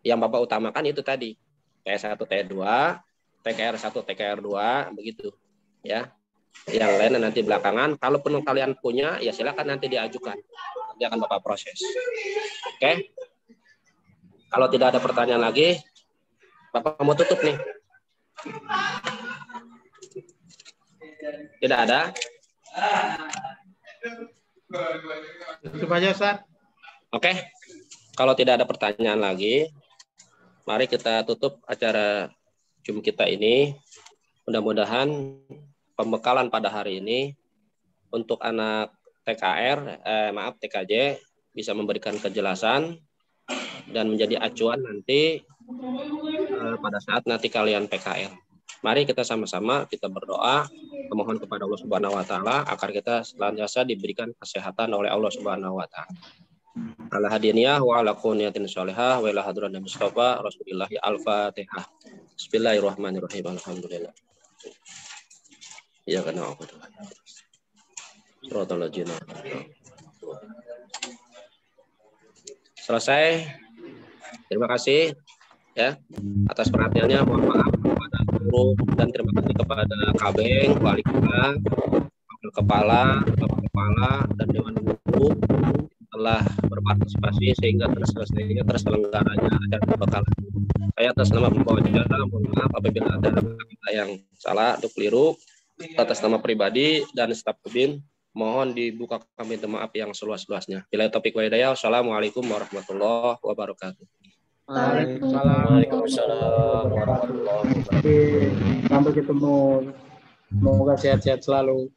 yang Bapak utamakan itu tadi, TE1, TE2, TKR1, TKR2, begitu. Ya, yang lain nanti belakangan. Kalaupun kalian punya, ya silakan nanti diajukan. Nanti akan Bapak proses. Oke? Kalau tidak ada pertanyaan lagi, Bapak mau tutup nih. Tidak ada? Tutup aja, Ustaz. Oke. Kalau tidak ada pertanyaan lagi, mari kita tutup acara Zoom kita ini. Mudah-mudahan pembekalan pada hari ini untuk anak TKJ bisa memberikan kejelasan dan menjadi acuan nanti pada saat nanti kalian PKL. Mari kita sama-sama kita berdoa memohon kepada Allah Subhanahu wa taala agar kita senantiasa diberikan kesehatan oleh Allah Subhanahu wa taala. Ala hadiniyah wa ala quniyatin sholihah wa ila hadran Mustafa Rasulillah al-Fatihah. Bismillahirrahmanirrahim. Alhamdulillah. Ya kana aku. Suratul Jin. Selesai. Terima kasih ya atas perhatiannya. Mohon maaf kepada guru dan terima kasih kepada Kabeng, Wali Kota, Wakil Kepala, Bapak Kepala dan Dewan Guru telah berpartisipasi sehingga terselenggaranya acara pembekalan. Saya atas nama pembawa acara mohon maaf apabila ada kata yang salah atau keliru. Atas nama pribadi dan staf Kebin mohon dibuka kami maaf yang seluas-luasnya. Bila topik wa hidayah. Wassalamualaikum warahmatullahi wabarakatuh. Waalaikumsalam warahmatullahi wabarakatuh. Sampai ketemu. Semoga sehat-sehat selalu.